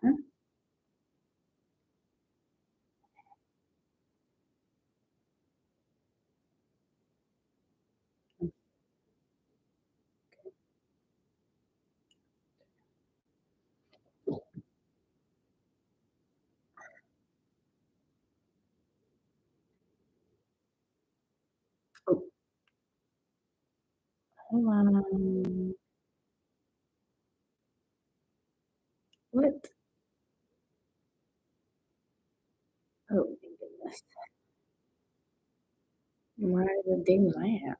Huh? Oh, hold on. What? Oh my goodness. Why is it doing that?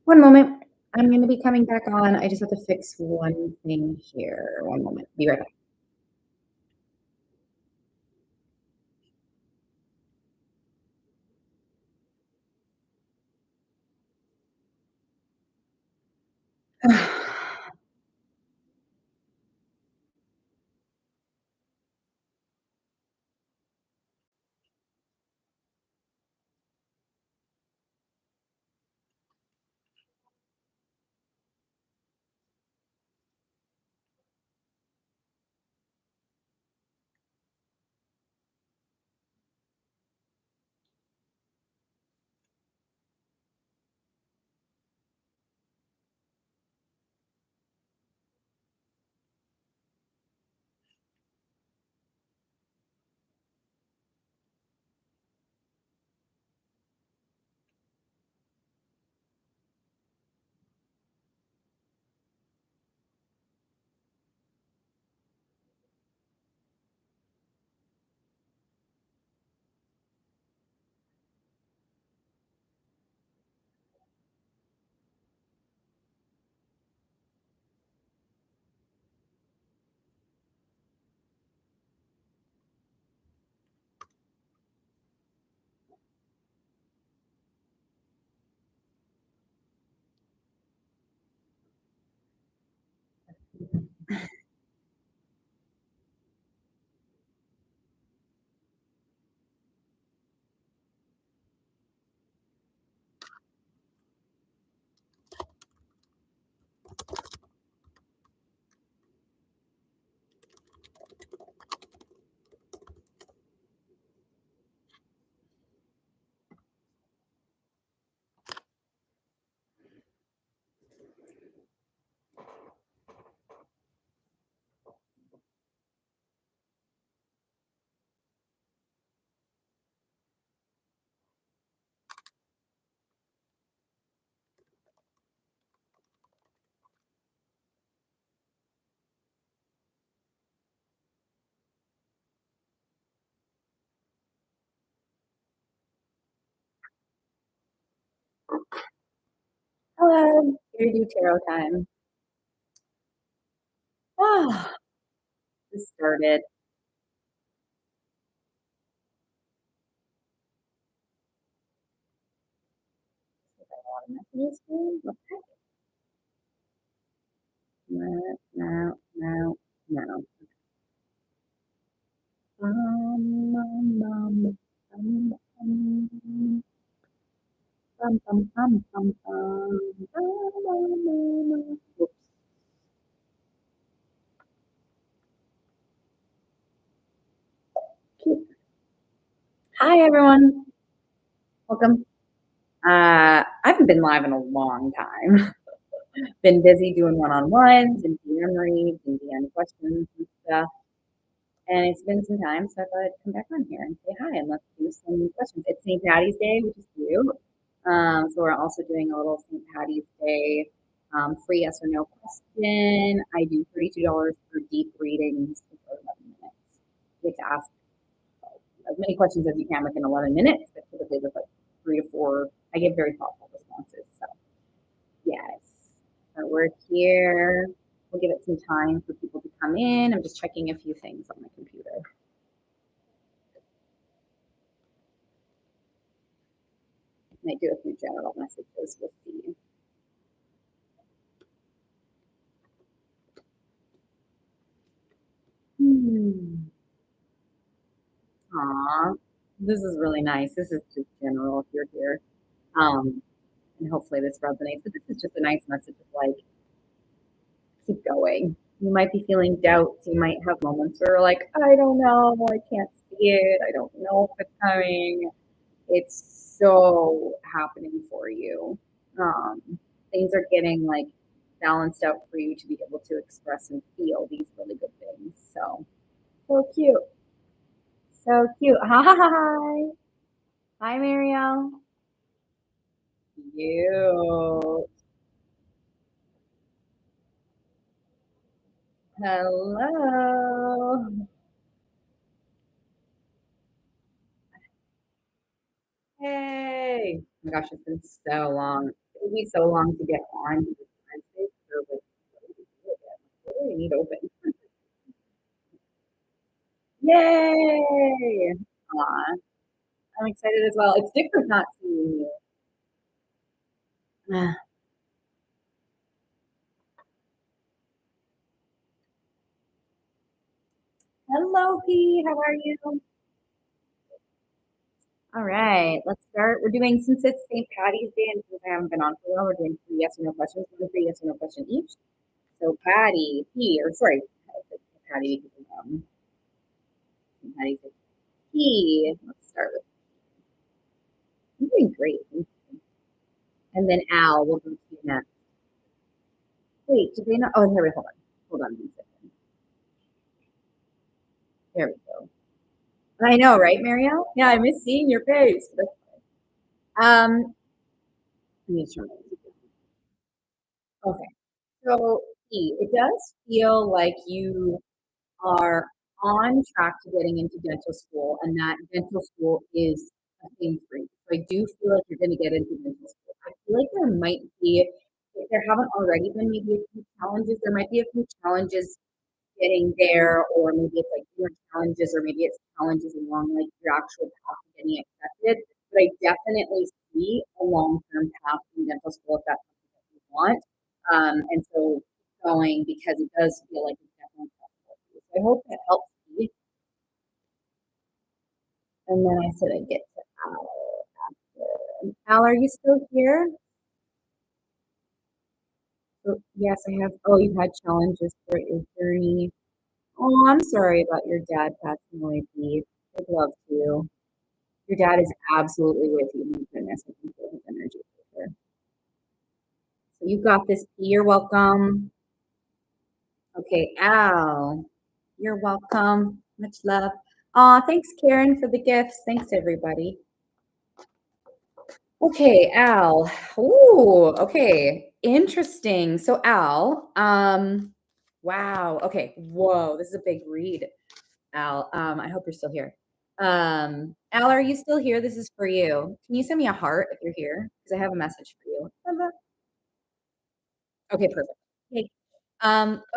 One moment. I'm gonna be coming back on. I just have to fix one thing here. One moment. Be right back. Hello. Here to do tarot time. Ah, this started. Messages here? Okay. No, no, no, no. Bum, bum, bum, bum, bum, Oops. Hi, everyone. Welcome. I haven't been live in a long time. Been busy doing one-on-ones and DM reads and DM questions and stuff. And it's been some time, so I thought I'd come back on here and say hi and let's do some questions. It's St. Patty's Day, which is cute. So we're also doing a little St. Patty's Day free yes or no question. I do $32 for deep readings for 11 minutes. You get to ask as many questions as you can within 11 minutes, but typically with like 3 to 4, I give very thoughtful responses. So yes, so we're here. We'll give it some time for people to come in. I'm just checking a few things on my computer. Might do a few general messages. We'll see. Aw, this is really nice. This is just general if you're here. Um, and hopefully this resonates. But this is just a nice message of like, keep going. You might be feeling doubts. You might have moments where you're like, I don't know, I can't see it. I don't know if it's coming. It's so happening for you. Um, Things are getting like balanced out for you to be able to express and feel these really good things. So, so cute. So cute. Hi. Hi, Marielle. You. Hello. Hey. Oh my gosh, it's been so long. It took me so long to get on to this Wednesday. So like, what do we need open? Yay! Aw, I'm excited as well. It's different not seeing you. Ah, hello, P. How are you? All right, let's start. We're doing, since it's St. Patty's Day and since I haven't been on for a while, we're doing three yes or no questions. One free yes or no question each. So Patty, P, or sorry, Patty, Patty, P. Let's start with, you're doing great. And then Al, we'll go to you next. Wait, did they not? Oh, here we hold on. Hold on 1 second. There we go. I know, right, Marielle? Yeah, I miss seeing your face. Um, let me turn it. Okay. So, E, it does feel like you are on track to getting into dental school, and that dental school is a thing for you. So I do feel like you're going to get into dental school. I feel like there might be, if there haven't already been maybe a few challenges, there might be a few challenges getting there, or maybe it's like your challenges, or maybe it's challenges along like your actual path to getting accepted. But I definitely see a long-term path in dental school if that's something that you want. And so going because it does feel like it's definitely possible. So I hope that helps me. And then I said I get to Al after. Al, are you still here? So, yes, I have. Oh, you've had challenges throughout your journey. Oh, I'm sorry about your dad passing away, Pete. I'd love to. Your dad is absolutely with you. My goodness, I can feel his energy for sure. So you got this, P. You're welcome. Okay, Al. You're welcome. Much love. Aw, thanks, Karen, for the gifts. Thanks, everybody. Okay, Al. Ooh, okay. Interesting. So, Al, wow. Okay. Whoa, this is a big read. Al. I hope you're still here. Al, are you still here? This is for you. Can you send me a heart if you're here? Because I have a message for you. Okay, perfect. Okay.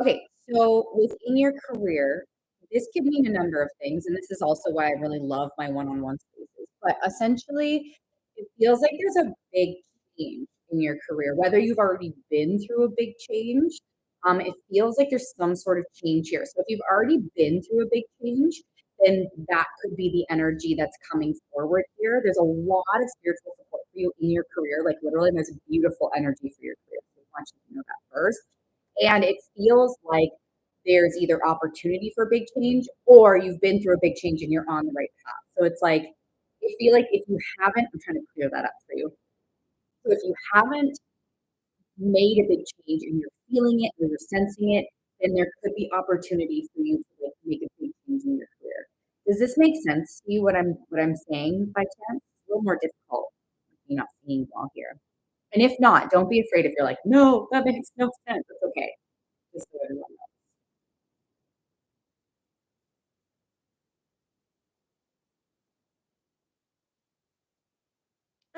Okay, so within your career, this could mean a number of things, and this is also why I really love my one-on-one spaces. But essentially, it feels like there's a big change in your career, whether you've already been through a big change. It feels like there's some sort of change here. So if you've already been through a big change, then that could be the energy that's coming forward here. There's a lot of spiritual support for you in your career, like literally, and there's a beautiful energy for your career. So I want you to know that first. And it feels like there's either opportunity for a big change or you've been through a big change and you're on the right path. So it's like, I feel like if you haven't, I'm trying to clear that up for you. So if you haven't made a big change and you're feeling it or you're sensing it, then there could be opportunity for you to like make a big change in your career. Does this make sense to you what I'm saying by chance? It's a little more difficult if you're not seeing well here. And if not, don't be afraid if you're like, no, that makes no sense. It's okay. Just so everyone knows.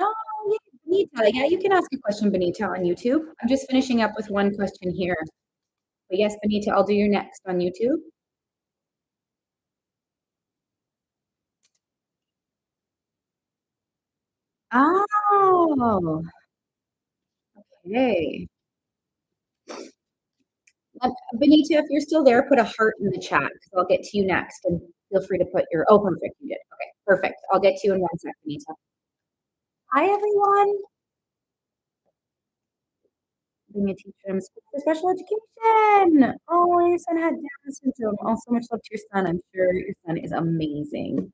Oh, yeah, Benita. Yeah, you can ask a question, Benita, on YouTube. I'm just finishing up with one question here. But yes, Benita, I'll do your next on YouTube. Oh, okay. Benita, if you're still there, put a heart in the chat because I'll get to you next. And feel free to put your, oh, perfect. You did. Okay, perfect. I'll get to you in 1 sec, Benita. Hi, everyone. Being a teacher in school for special education. Oh, your son had Down syndrome. Oh, so much love to your son. I'm sure your son is amazing.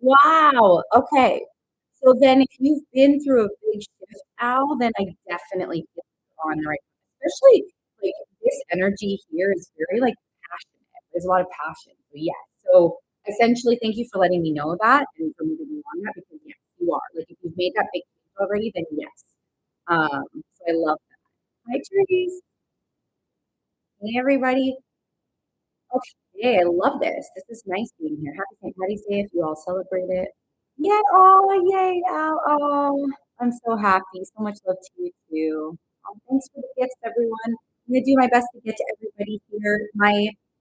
Wow. Okay. So then if you've been through a big shift, Al, then I definitely feel you're on the right path. Especially like this energy here is very like passionate. There's a lot of passion. So yeah. So essentially thank you for letting me know that and for moving me on that because yes, you are. Like if you've made that big change already, then yes. So I love that. Hi Therese. Hey everybody. Okay, I love this. This is nice being here. Happy St. Patty's Day if you all celebrate it. Yeah, oh, yay, Al. Oh, I'm so happy. So much love to you too. Thanks for the gifts, everyone. I'm gonna do my best to get to everybody here.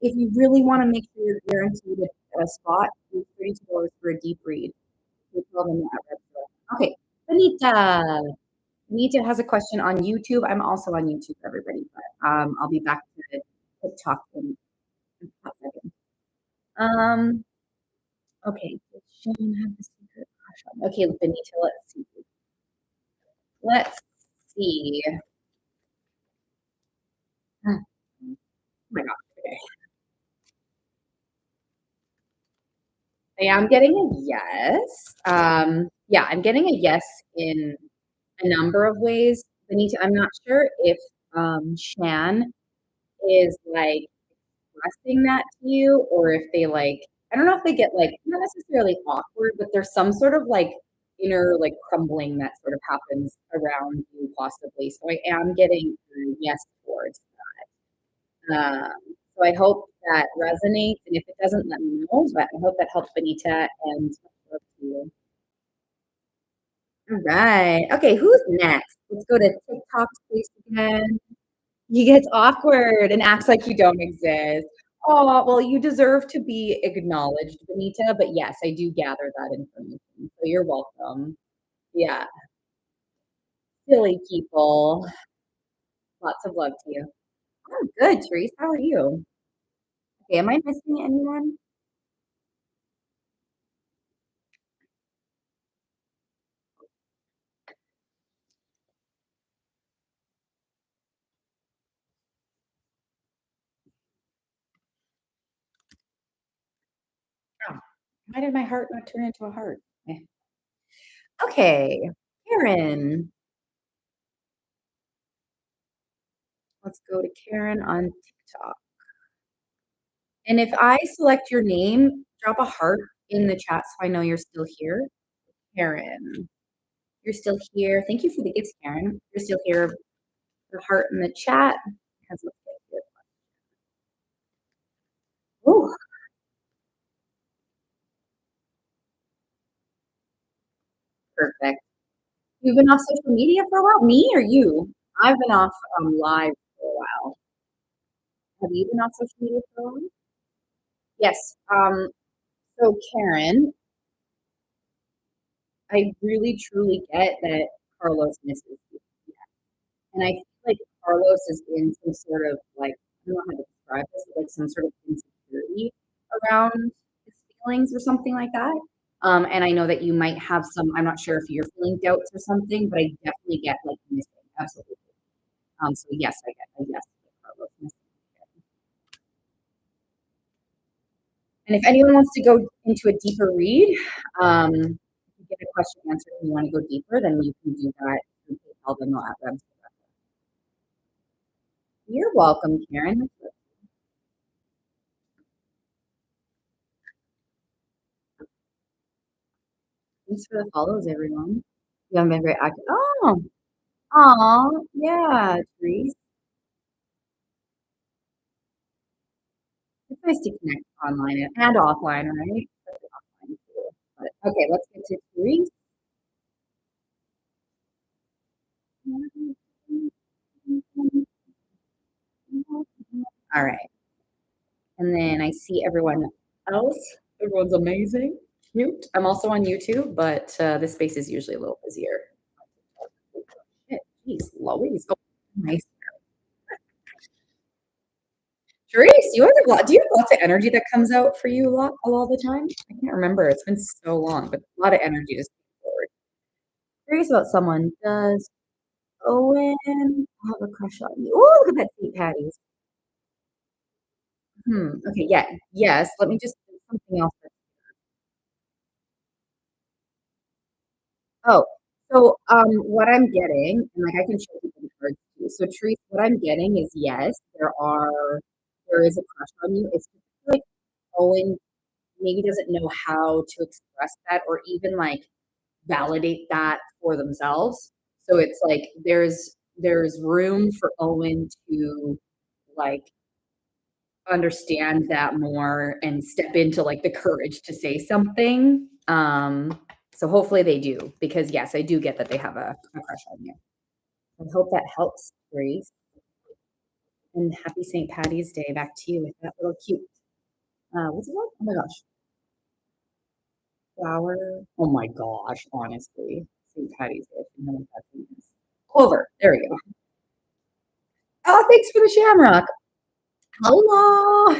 If you really want to make sure you're guaranteed a spot, it's $32 for a deep read. You tell them that at Red Store. Okay, Benita. Benita has a question on YouTube. I'm also on YouTube, everybody, but I'll be back to TikTok in a hot second. Um, okay, does Sean have the secret crush on? Okay, Benita, let's see. Let's see. Oh my God. Okay. I am getting a yes. Yeah, I'm getting a yes in a number of ways. Benita, I'm not sure if Shan is like expressing that to you or if they like, I don't know if they get like, not necessarily awkward, but there's some sort of like inner like crumbling that sort of happens around you possibly. So I am getting a yes towards Um, so I hope that resonates, and if it doesn't, let me know. But I hope that helps Benita and love to you. All right. Okay, who's next? Let's go to TikTok's place again. He gets awkward and acts like you don't exist. Oh, well, you deserve to be acknowledged, Benita. But yes, I do gather that information. So you're welcome. Yeah, silly people. Lots of love to you. I'm good, Therese. How are you? Okay, am I missing anyone? Oh, why did my heart not turn into a heart? Eh. Okay, Karen. Let's go to Karen on TikTok. And if I select your name, drop a heart in the chat so I know you're still here. Karen, you're still here. Thank you for the gifts, Karen. You're still here. The heart in the chat. Has a Oh, perfect. You've been off social media for a while? Me or you? I've been off live for a while. Have you been off social media for a while? Yes. So Karen, I really truly get that Carlos misses you. And I feel like Carlos is in some sort of like, I don't know how to describe this, but like some sort of insecurity around his feelings or something like that. And I know that you might have some, I'm not sure if you're feeling doubts or something, but I definitely get like missing. Absolutely. So yes, I get a yes for Carlos missing. And if anyone wants to go into a deeper read, if you get a question answered and you want to go deeper, then you can do that through PayPal, then they'll add them. You're welcome, Karen. Thanks for the follows, everyone. You haven't been very active. Oh, aw, yeah, Therese. It's nice to connect online and offline, right? Especially offline too. But okay, let's get to Therese. All right. And then I see everyone else. Everyone's amazing. Cute. I'm also on YouTube, but this space is usually a little busier. Shit, geez, Louise. Oh, nice. Therese, you have a lot. Do you have lots of energy that comes out for you a lot of the time? I can't remember. It's been so long, but a lot of energy just comes forward. Curious about someone. Does Owen have a crush on you? Oh, look at that St. Patty's. Okay. Yeah. Yes. Let me just do something else. Oh, so what I'm getting, and like I can show you the cards too. So, Therese, what I'm getting is yes, there is a crush on you. It's just like Owen maybe doesn't know how to express that or even like validate that for themselves. So it's like there's room for Owen to like understand that more and step into like the courage to say something. So hopefully they do because yes, I do get that they have a crush on you. I hope that helps, Grace. And happy St. Patty's Day back to you with that little cute. What's it called? Oh my gosh, flower. Oh my gosh, honestly, St. Patty's Day. I should know what that thing is. Clover. There we go. Oh, thanks for the shamrock. Hello.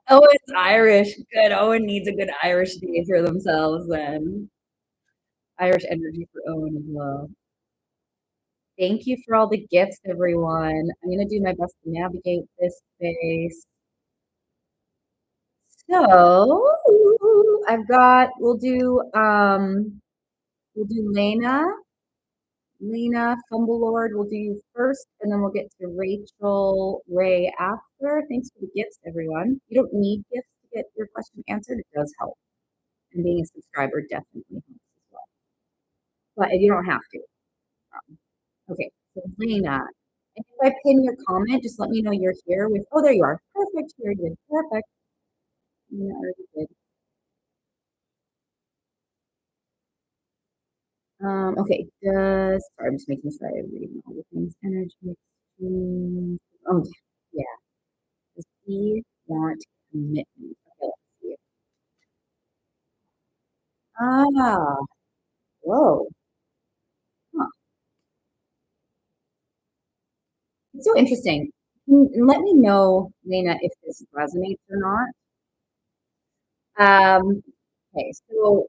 Owen's Irish. Good. Owen needs a good Irish day for themselves then. Irish energy for Owen as well. Thank you for all the gifts, everyone. I'm gonna do my best to navigate this space. So I've got we'll do Lena Fumbelord, we'll do you first, and then we'll get to Rachel Ray after. Thanks for the gifts, everyone. You don't need gifts to get your question answered. It does help. And being a subscriber definitely helps as well. But you don't have to. Okay, so Lena, and if I pin your comment, just let me know you're here with, oh, there you are. Perfect. Here you did. Perfect. Lena already did. Okay, sorry, I'm just making sure I'm reading all the things. Energy exchange. Oh, yeah. Does he want commitment? Okay, let's see. Ah, whoa. Huh. It's so interesting. Let me know, Lena, if this resonates or not. Okay, so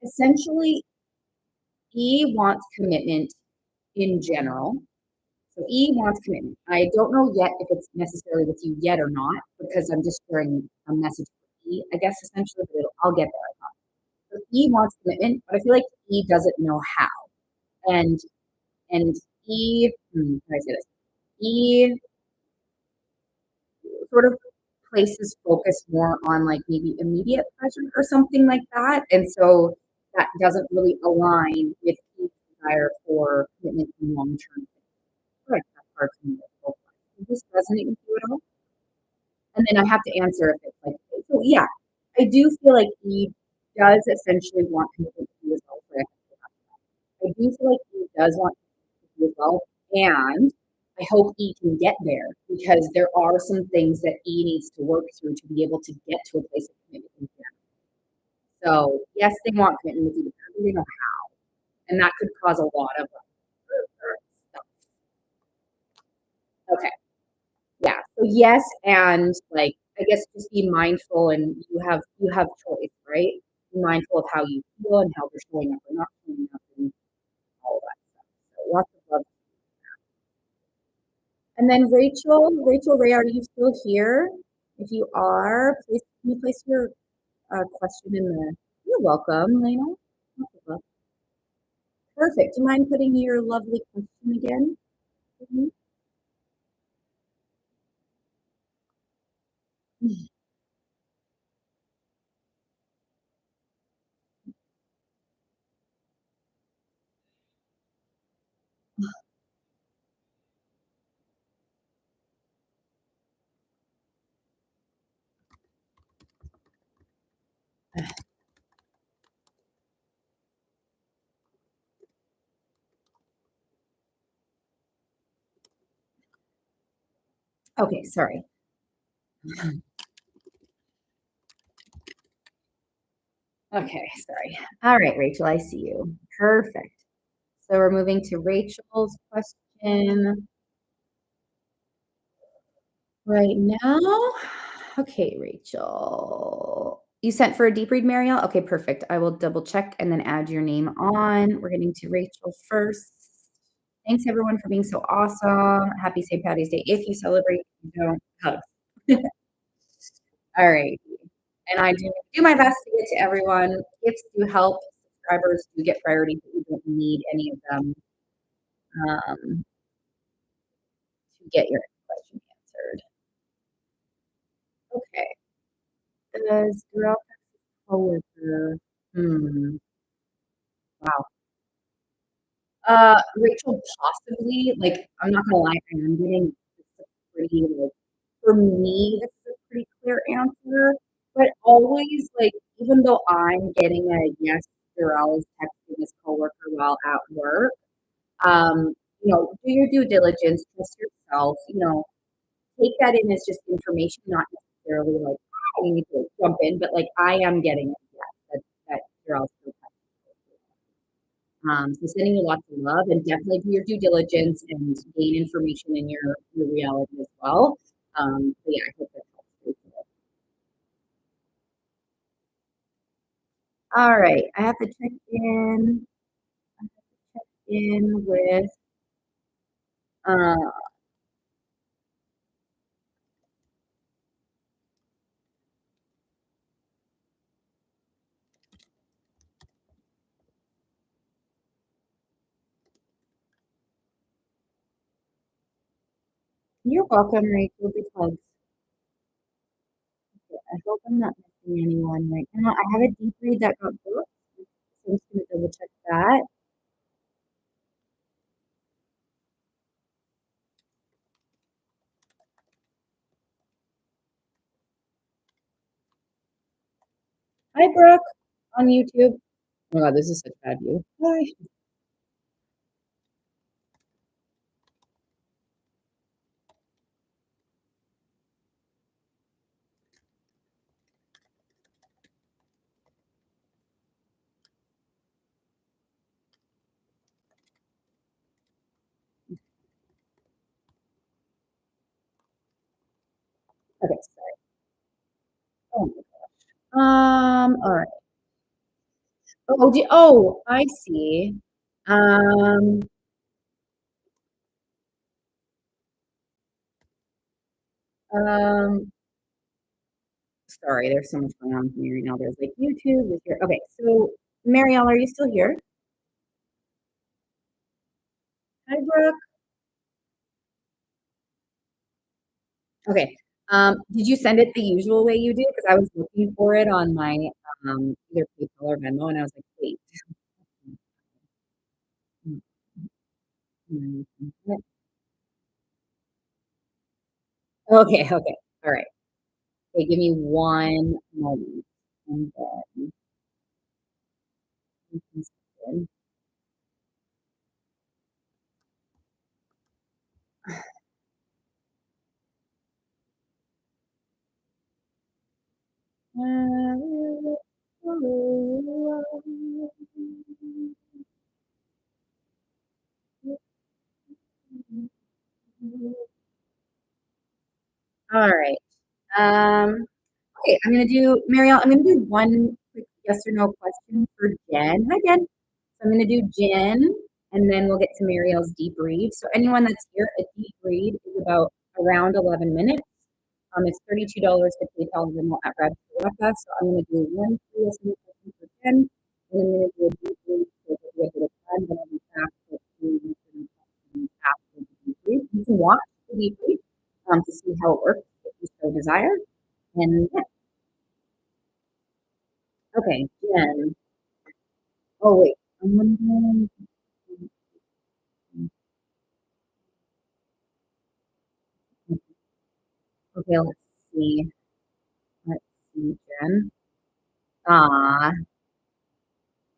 essentially, E wants commitment in general. So E wants commitment. I don't know yet if it's necessarily with you yet or not, because I'm just sharing a message for E, I guess essentially, but I'll get there. So E wants commitment, but I feel like E doesn't know how. And and how do I say this? E sort of places focus more on like maybe immediate pleasure or something like that. And so that doesn't really align with E's desire for commitment in long term. Like that part to me. Does this resonate with you at all? And then I have to answer if it's like, so yeah, I do feel like he does essentially want commitment to you as well. I do feel like he does want commitment to you as well. And I hope E can get there because there are some things that E needs to work through to be able to get to a place of commitment with him. So yes, they want commitment with you, but they don't know how. And that could cause a lot of stuff. Okay. Yeah. So yes, and like I guess just be mindful and you have choice, right? Be mindful of how you feel and how they're showing up or not showing up and all that stuff. So lots of love. And then Rachel Ray, are you still here? If you are, please can you place your question in the you're welcome, Lena. Lots of love. Perfect. Do you mind putting your lovely question again? Mhm. Okay, sorry. Okay, sorry. All right, Rachel, I see you. Perfect. So we're moving to Rachel's question right now. Okay, Rachel. You sent for a deep read, Marielle? Okay, perfect. I will double check and then add your name on. We're getting to Rachel first. Thanks everyone for being so awesome. Happy St. Patty's Day. If you celebrate, if you don't, hugs. All right. And I do my best to get to everyone. Gifts do help. Subscribers do get priority, but you don't need any of them to get your question answered. Okay. Does girl coworker? Hmm. Wow. Rachel, possibly. Like, I'm not gonna lie, I am getting this is a pretty like for me, this is a pretty clear answer. But always like, even though I'm getting a yes, Darrell is texting his coworker while at work. Do your due diligence, trust yourself, take that in as just information, not necessarily like, "Oh, you need to jump in," but like, I am getting it, yes, that you're also so sending you lots of love and definitely do your due diligence and gain information in your reality as well. But yeah, I hope that helps. All right, I have to check in with uh, you're welcome, Rachel, big hugs. I hope I'm not missing anyone right now. I have a deep read that got booked, so I'm just gonna double check that. Hi, Brooke, on YouTube. Oh my God, this is such bad view. Hi. Okay, sorry. Oh all right. I see. Um, um, sorry, there's so much going on with me right now. There's like YouTube, there's here. Okay, so Marielle, are you still here? Hi, Brooke. Okay. Did you send it the usual way you do? Because I was looking for it on my either PayPal or Venmo, and I was like, wait. Okay, okay. All right. Okay, give me one moment. And then we can spin. All right. Um, okay, Marielle, I'm gonna do one quick yes or no question for Jen. Hi, Jen. So I'm gonna do Jen, and then we'll get to Marielle's deep read. So anyone that's here, a deep read is about around 11 minutes. It's $32 to PayPal and Venmo at Red Rebecca. So I'm gonna do one yes or no question for Jen, and I'm gonna do a deep read so that we have a bit of time. Then I'll be back with two yes or no questions after the deep read. You can watch the deep read to see how it works if you so desire. And yeah, okay, Jen. Oh wait, I'm wondering. Okay, see. Let's see, Jen. Ah,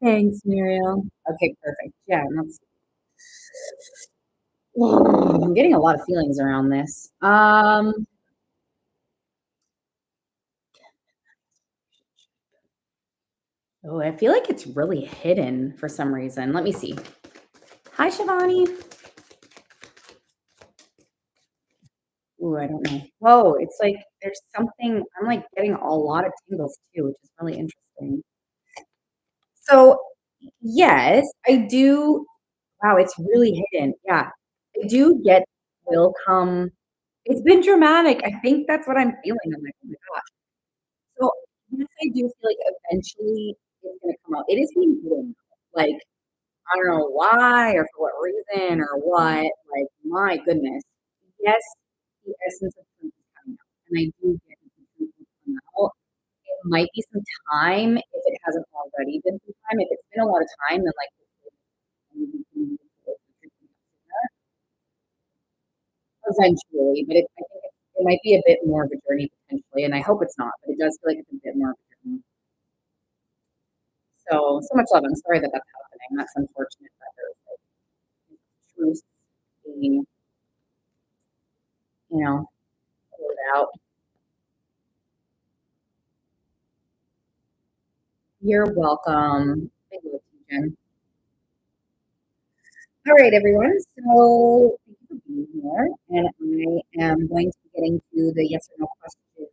thanks, Muriel. Okay, perfect. Jen, let's see. I'm getting a lot of feelings around this. Oh, I feel like it's really hidden for some reason. Let me see. Hi, Shivani. Ooh, I don't know. Whoa, it's like there's something. I'm like getting a lot of tingles too, which is really interesting. So, yes, I do. Wow, it's really hidden. Yeah, I do get will come. It's been dramatic. I think that's what I'm feeling. I'm like, oh my gosh. So, yes, I do feel like eventually it's gonna come out. It is being hidden. Like, I don't know why or for what reason or what. Like, my goodness. Yes, the essence of truth is coming out, and I do get that the truth will come out. It might be some time if it hasn't already been some time. If it's been a lot of time, then like eventually, but I think it might be a bit more of a journey potentially, and I hope it's not, but it does feel like it's a bit more of a journey. So much love. I'm sorry that that's happening. That's unfortunate that there's like truth being, you know, pulled out. You're welcome. Thank you, Jen. All right, everyone. So thank you for being here, and I am going to be getting to the yes or no question.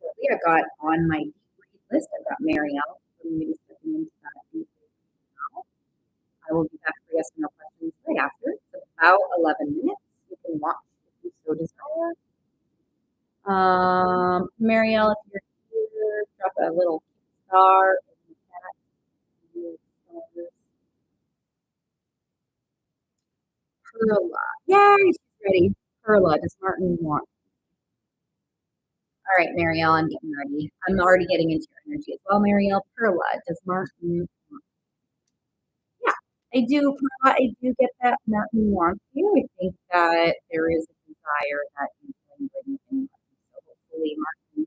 Shortly, I got on my deep read list. I've got Marielle. So I'm going to be stepping into that deep read now. I will be back for yes or no questions right after. It's about 11 minutes. You can watch if you so desire. Marielle, if you're here, drop a little star in the chat. Perla. Yay, she's ready. Perla, does Martin want? All right, Marielle, I'm getting ready. I'm already getting into your energy as well, Marielle. Perla, does Martin? Yeah, I do. Perla, I do get that Martin wants you. I think that there is a desire that he's going to bring in. So hopefully Martin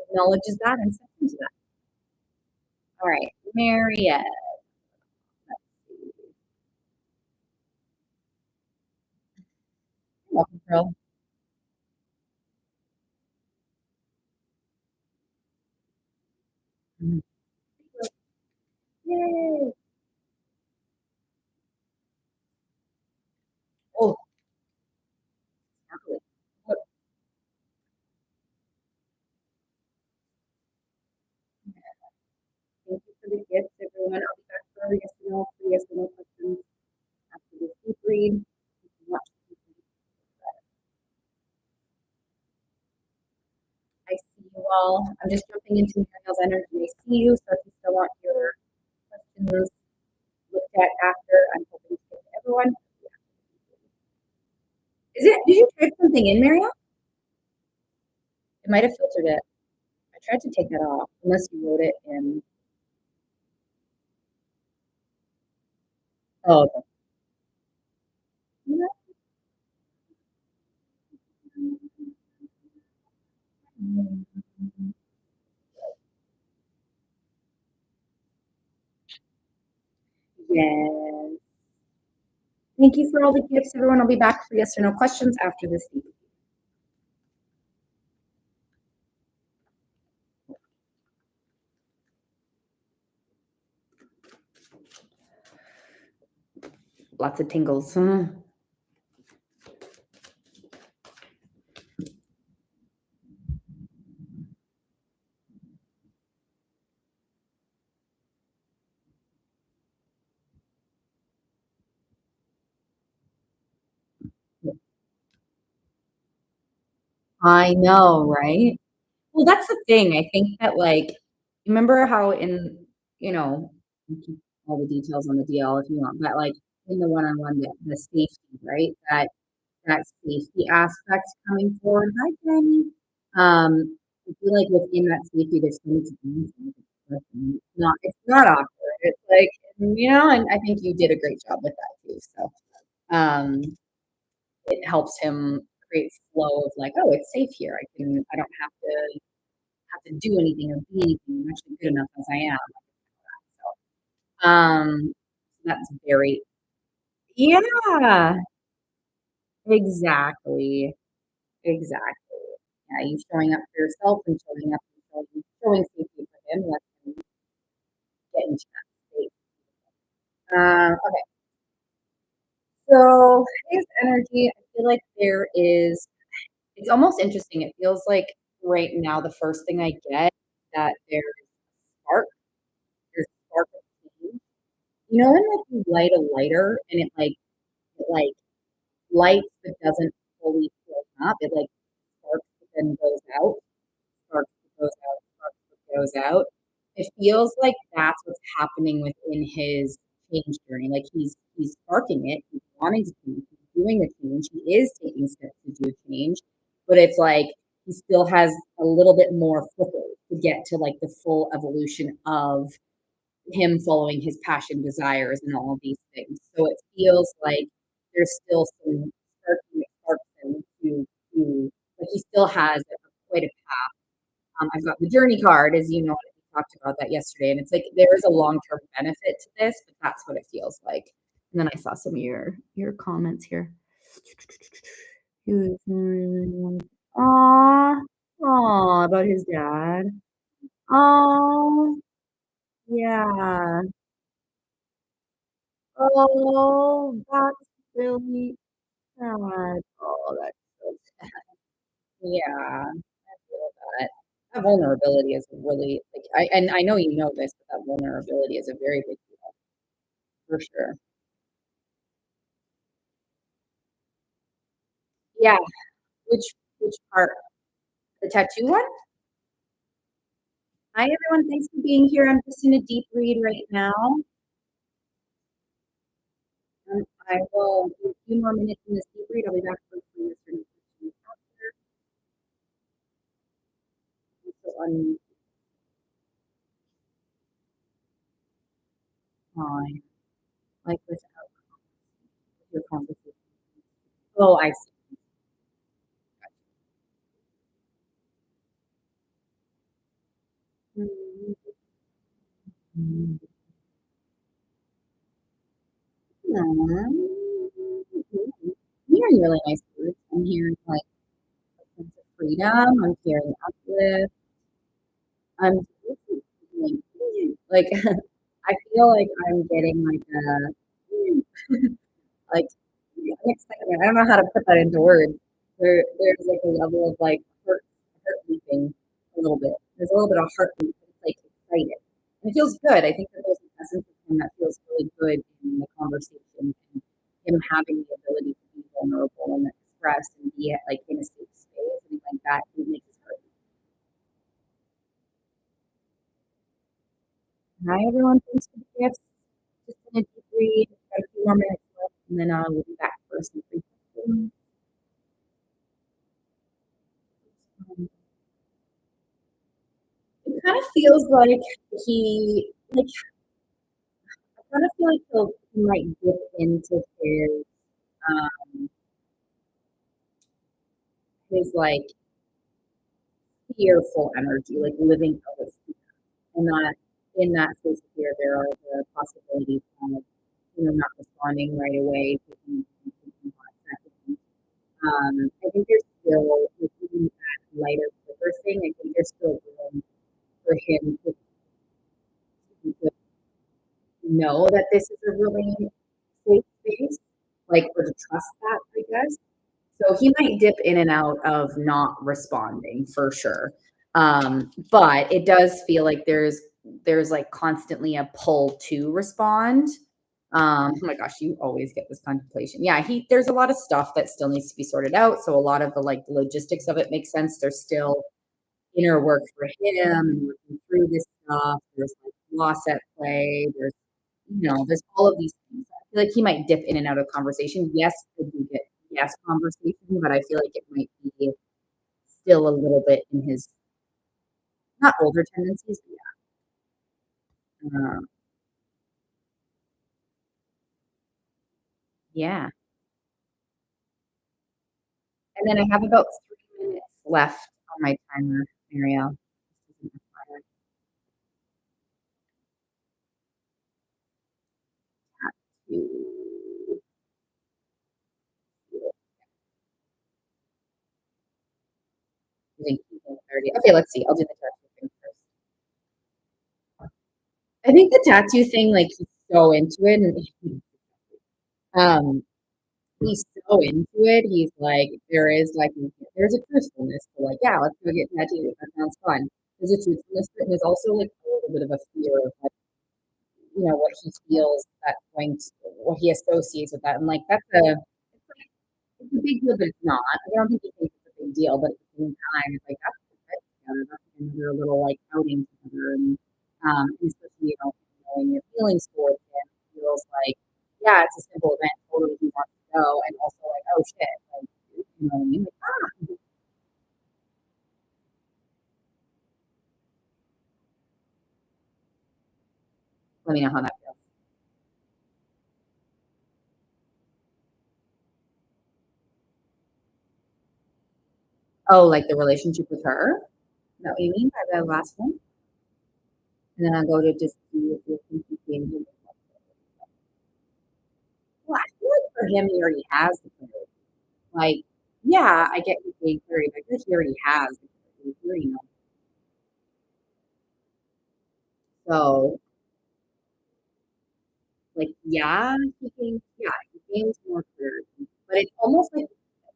acknowledges that and steps into that. All right, Marielle. Welcome, Pearl. Mhm. Yay. Oh, sparkly. Look, thank you for the gifts, everyone. I'll be back for yes or no questions after this deep read. You can watch I see you all. I'm just jumping into Muriel's energy. I see you, so if you still want your questions looked at after, I'm hoping to get to everyone. Is it? Did you type something in, Muriel? It might have filtered it. I tried to take that off, unless you wrote it in. Oh, okay. Yes. Thank you for all the gifts, everyone. I'll be back for yes or no questions after this. Lots of tingles. I know, right? Well, that's the thing. I think that, like, remember how in, you know, you keep all the details on the DL if you want, but, like, in the one-on-one, the safety, right? That safety aspect coming forward. Hi, Jenny. I feel like within that safety, there's so much things. It's not awkward. It's like, and I think you did a great job with that too. So, um, it helps him create flow of like, oh, it's safe here. I don't have to do anything or be anything. I'm actually good enough as I am. Um, that's very, yeah, exactly, exactly. Yeah, you showing up for yourself and showing up and showing safety for him. Let him get into that state. Okay, so his energy, I feel like it's almost interesting. It feels like right now the first thing I get that spark, there's spark of change. When like you light a lighter and it like lights but doesn't fully fill up, it like sparks but then goes out, sparks but goes out, sparks but goes out. It feels like that's what's happening within his change journey. Like he's sparking it, he's wanting to change, he's doing the change, he is taking steps to do change, but it's like he still has a little bit more flicker to get to like the full evolution of him following his passion, desires, and all of these things. So it feels like there's still some sparking that sparks him to like he still has quite a path. I've got the journey card, as you know, we talked about that yesterday, and it's like there is a long term benefit to this, but that's what it feels like. And then I saw some of your comments here. He was, aw, aw, about his dad. Oh, yeah. Oh, that's really sad. Oh, that's so sad. Yeah, I feel that. That vulnerability is really like I know you know this, but that vulnerability is a very big deal for sure. Yeah, which part? The tattoo one? Hi everyone, thanks for being here. I'm just in a deep read right now. I will do a few more minutes in this deep read. I'll be back for some questions on time, like without your conversation. Oh, I see. Mhm. Aw. I'm hearing really nice words. I'm hearing like a sense of freedom. I'm hearing uplift. I'm like I feel like I'm getting like a like excitement. I don't know how to put that into words. There's like a level of like heart beating a little bit. There's a little bit of heartbeat. It's like excited. And it feels good. I think that there's an essence of him that feels really good in the conversation and him having the ability to be vulnerable and express and be at, like in a safe space and like that. It makes his heart. Hi everyone, thanks for the gifts. Just in a deep read. Got a few more minutes left, and then we'll be back for some free questions. It kind of feels like like I kind of feel like he might dip into um, his like fearful energy, like living out of fear. And that in that space of fear, there are the possibilities of not responding right away, taking hot seconds. I think there's still, like, even that lighter flipper thing, I think there's still room for him to know that this is a really safe space, like, or to trust that, I guess. So he might dip in and out of not responding for sure. But it does feel like there's like constantly a pull to respond. Oh my gosh, you always get this contemplation. Yeah, there's a lot of stuff that still needs to be sorted out. So a lot of the like the logistics of it makes sense. There's still inner work for him and working through this stuff. There's like loss at play. There's all of these things. I feel like he might dip in and out of conversation. Yes, I do get yes conversation, but I feel like it might be still a little bit in his not older tendencies, but yeah. Yeah. And then I have about 3 minutes left on my timer, Marielle. Okay, let's see. I'll do the tattoo thing first. I think the tattoo thing, like he's so into it, and um, he's so into it. He's like, there's a truthfulness to like, yeah, let's go get tattooed. That sounds fun. There's a truthfulness to it, and there's also like a little bit of a fear of like, what he feels that's going to, what he associates with that, and like it's a big deal, but it's not. I don't think he thinks it's a big deal, but at the same time, it's like that's the fit together. That's another little like outing together, and especially knowing your feelings towards him feels like yeah, it's a simple event. Totally, he wants to go, and also like oh shit, like you know what I mean? Like, let me know how that feels. Oh, like the relationship with her? Is that what you mean by the last one? And then I'll go to just see if you think he can. Well, I feel like for him, he already has the clarity. Like, yeah, I get you being clarity, but I feel like he already has the clarity. So, like, he gains more clarity. But it's almost like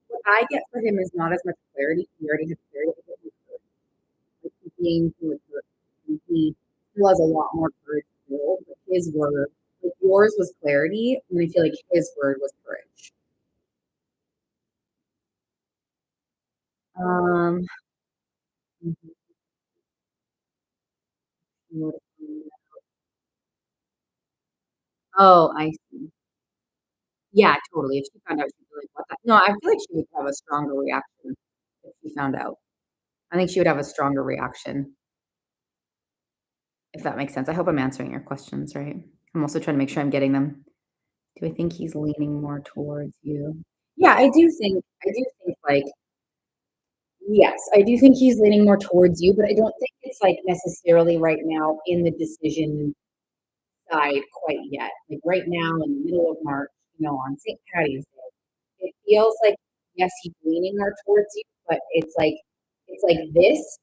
what I get for him is not as much clarity. He already has clarity, but like he gains more clarity. He still has a lot more courage still, but his word, like yours was clarity, and I feel like his word was courage. Um, oh, I see. Yeah, totally. If she found out, she'd be like, "What the" No, I feel like she would have a stronger reaction if she found out. I think she would have a stronger reaction, if that makes sense. I hope I'm answering your questions right. I'm also trying to make sure I'm getting them. Do I think he's leaning more towards you? Yeah, I do think, like yes, I do think he's leaning more towards you, but I don't think it's, like, necessarily right now in the decision side quite yet. Like, right now in the middle of March, on St. Patty's Day, it feels like, yes, he's leaning more towards you, but it's like this,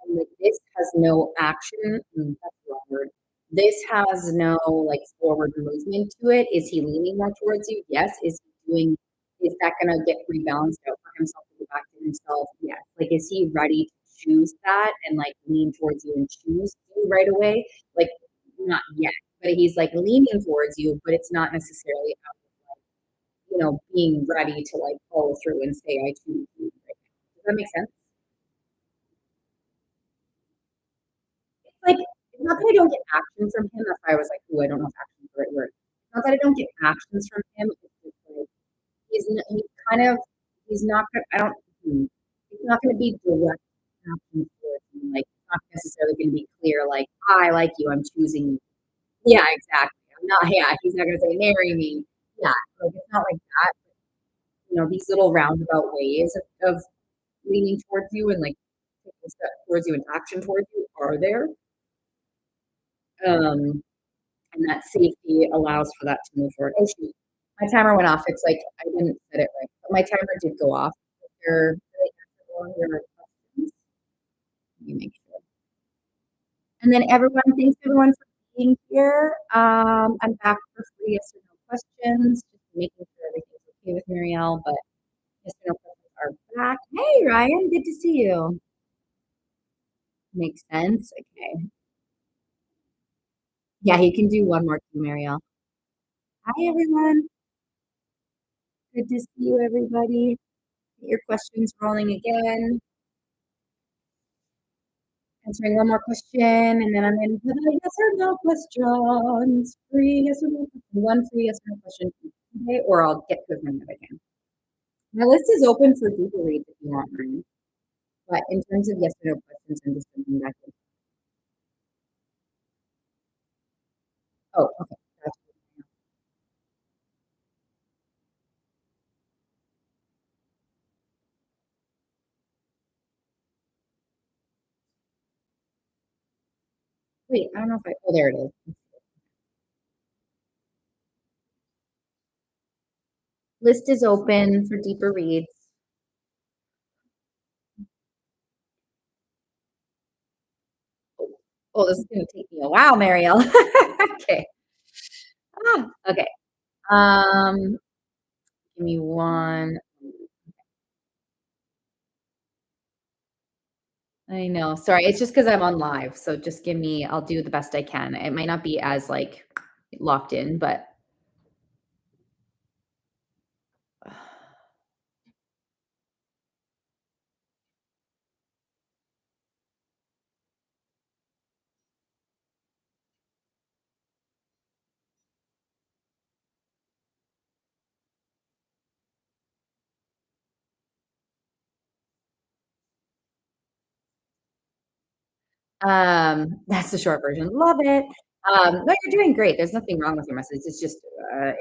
and like this has no action. That's the wrong word. This has no like forward movement to it. Is he leaning more towards you? Yes. Is that gonna get rebalanced out for himself to go back to himself? Yes. Like is he ready to choose that and like lean towards you and choose you right away? Like not yet. But he's like leaning towards you, but it's not necessarily being ready to like follow through and say I choose you right now. Does that make sense? It's like it's not that I don't get action from him, that's why I was like, "Ooh, I don't know if action is the right word." It's not that I don't get actions from him, it's just like he's kind of he's not gonna I don't he's not gonna be direct actions towards me, like, it's not necessarily gonna be clear, like, "I like you, I'm choosing you." Yeah, exactly. He's not gonna say, "Marry me." Yeah, like, it's not like that. These little roundabout ways of leaning towards you and, like, taking a step towards you and action towards you are there. Um and that safety allows for that to move forward. Oh shoot, my timer went off. It's like I didn't set it right, but my timer did go off. Did I answer all your questions? Let me make sure. And then thanks everyone for being here. I'm back for free yes or no questions, just making sure everything's okay with Marielle, but yes or no questions are back. Hey Ryan, good to see you. Makes sense. Okay. Yeah, he can do one more to Marielle. Hi, everyone. Good to see you, everybody. Get your questions rolling again. Answering one more question, and then I'm going to put a yes or no questions. Free yes or no question. One free yes or no question today, or I'll get to as many as I can. My list is open for deeper reads if you want mine. But in terms of yes or no questions, I'm just jumping back in. Oh, okay. Gotcha. Wait, I don't know if I. Oh, there it is. List is open for deeper reads. Oh, this is going to take me a while, Marielle. Okay. Okay. Um, Give me one. I know. Sorry, it's just because 'cause I'm on live, so just give me I'll do the best I can. It might not be as, like, locked in, but that's the short version. Love it. No, you're doing great. There's nothing wrong with your message. It's just,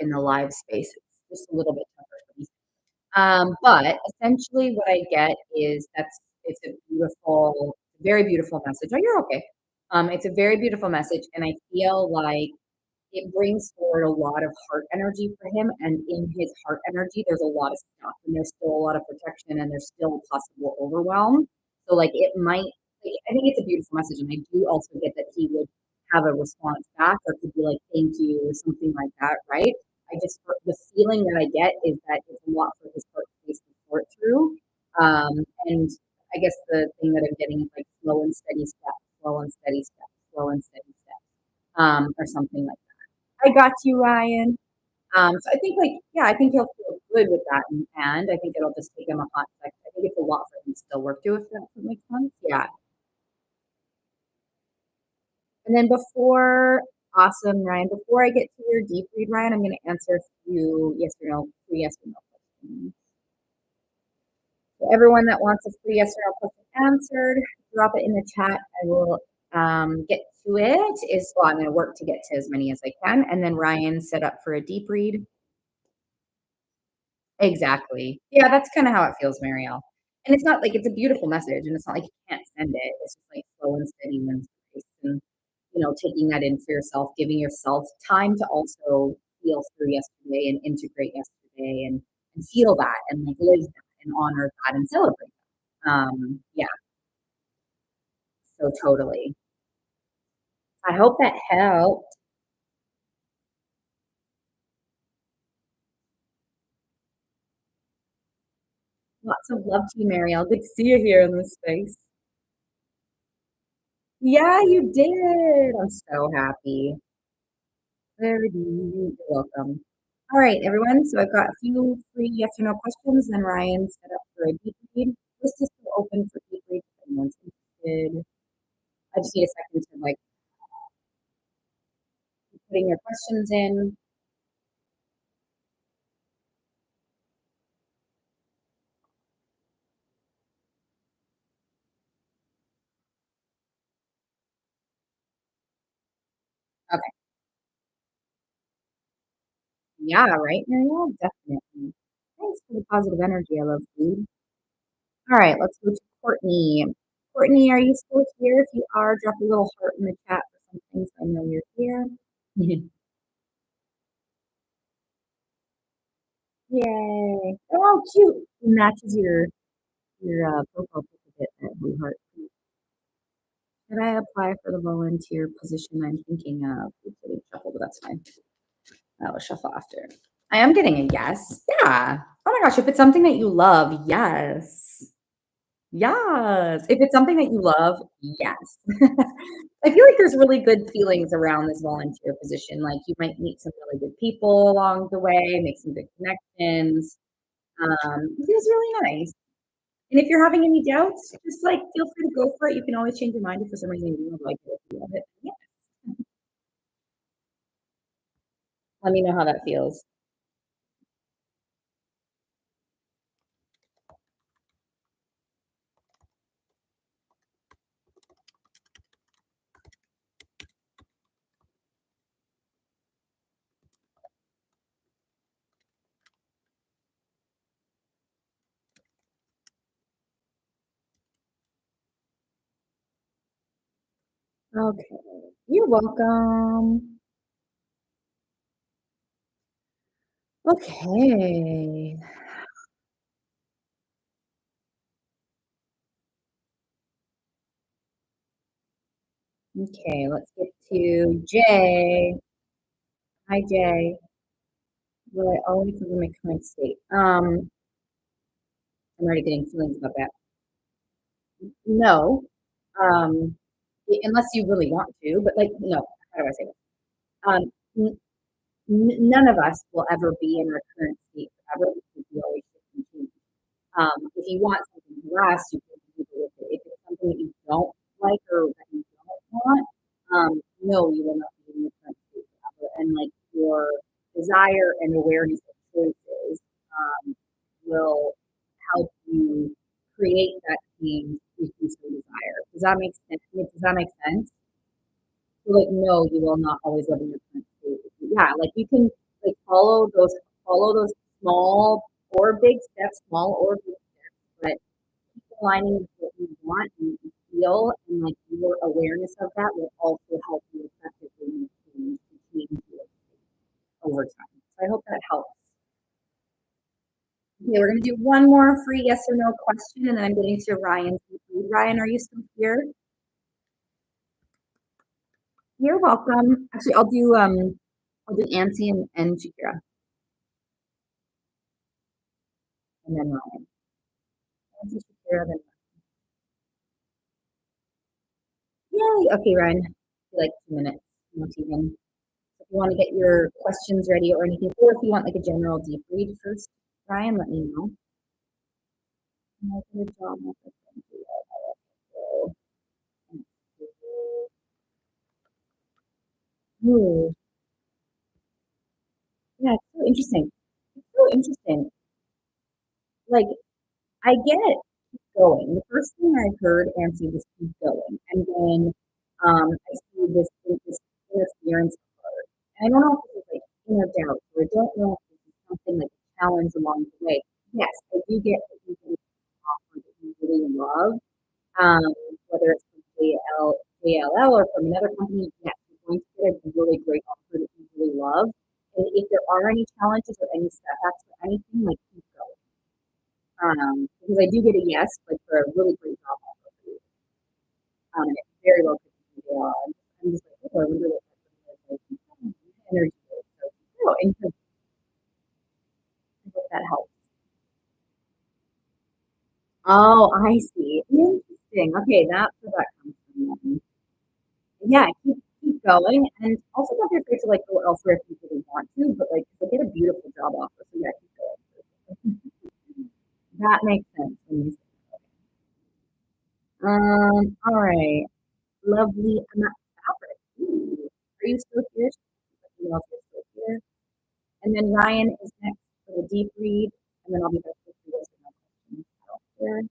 in the live space, it's just a little bit tougher for me. But essentially what I get is it's a beautiful, very beautiful message. Oh, you're okay. It's a very beautiful message, and I feel like it brings forward a lot of heart energy for him. And in his heart energy, there's a lot of stuff, and there's still a lot of protection, and there's still possible overwhelm. So, like, I think it's a beautiful message. And I do also get that he would have a response back or could be like, thank you, or something like that, right? The feeling that I get is that it's a lot for his heart space to sort through. And I guess the thing that I'm getting is like slow and steady steps, slow and steady steps, slow and steady steps, or something like I got you, Ryan. So I think, like, yeah, I think he'll feel good with that, and I think it'll just take him a hot second. I think it's a lot for him to still work through, if that makes sense. Yeah. And then awesome, Ryan. Before I get to your deep read, Ryan, I'm going to answer a few yes or no, three yes or no questions. So everyone that wants a free yes or no question answered, drop it in the chat. I will get to it. I'm going to work to get to as many as I can, and then Ryan set up for a deep read. Exactly. Yeah, that's kinda how it feels, Marielle. And it's not like it's a beautiful message, and it's not like you can't send it. It's just, like, slow and steady wins the race, and, taking that in for yourself, giving yourself time to also feel through yesterday and integrate yesterday and feel that and, like, live that and honor that and celebrate. Yeah, so totally. I hope that helped. Lots of love to you, Marielle. Good to see you here in this space. Yeah, you did. I'm so happy. Very you're welcome. All right, everyone. So I've got a few free yes or no questions, and Ryan set up for a deep read. This is still open for deep read if anyone's interested. I just need a second to like putting your questions in. Okay. Yeah, right, Marielle? Definitely. Thanks for the positive energy. I love food. All right, let's go to Courtney. Courtney, are you still here? If you are, drop a little heart in the chat or something so I know you're here. Yay. Oh, cute. It matches your profile pic a bit, that blue heart. Should I apply for the volunteer position I'm thinking of? It's getting shuffled, but that's fine. I will shuffle after. I am getting a yes. Yeah. Oh my gosh, if it's something that you love, yes. Yes, if it's something that you love, yes. I feel like there's really good feelings around this volunteer position, like, you might meet some really good people along the way, make some good connections, it feels really nice, and if you're having any doubts, just, like, feel free to go for it, you can always change your mind if for some reason you don't like it, if you love it, yeah, let me know how that feels. Okay, you're welcome. Okay. Okay, let's get to Jay. Hi, Jay. Will I always live in my current state? I'm already getting feelings about that. No, um, unless you really want to, but like, no, how do I say this? Um, n- None of us will ever be in our current state forever because we always shift and change. If you want something to last, you can do it with it. If it's something that you don't like or that you don't want, no, you will not be in your current state forever. And like your desire and awareness of choices will help you create that change if you so desire. Does that make sense? Does that make sense? So like, no, you will not always live in your current state. Yeah, like you can like follow those small or big steps, small or big steps, but keep aligning with what you want and you feel, and like your awareness of that will also help you effectively make change over time. So I hope that helps. Okay, we're gonna do one more free yes or no question, and then I'm getting to Ryan. Ryan, are you still here? You're welcome. Actually, I'll do Nancy and Shakira, and then Ryan. Nancy, Shakira, then yay. Okay, Ryan. Like 2 minutes, not even. If you want to get your questions ready or anything, or if you want like a general deep read first, Ryan, let me know. Good job. Ooh, yeah, it's so interesting. It's so interesting. Like, I get it. Keep going. The first thing I heard Nancy was keep going, and then I see this interference card. And I don't know if this is like inner doubt, or I don't know if this is something like a challenge along the way. Yes, I do get that you can offer that you really love, um, whether it's from JLL or from another company. Yes, you're going to get a really great offer that you really love. And if there are any challenges or any setbacks or anything, like keep going. Because I do get a yes, like for a really great job offer for you. And it's very well taken care of. I'm just like, oh, I wonder what that like, energy is. So, oh, and so I hope that helps. Oh, I see. Interesting. Okay, that's where that comes from. Then. Yeah, keep going, and also don't be afraid to like go elsewhere if you really want to. But like, you'll get a beautiful job offer, so yeah, keep going. That makes sense. When you all right. Lovely Emma Fabric. Ooh. Are you still here? Let me know if you're still here. And then Ryan is next for the deep read, and then I'll be back with you guys for questions after.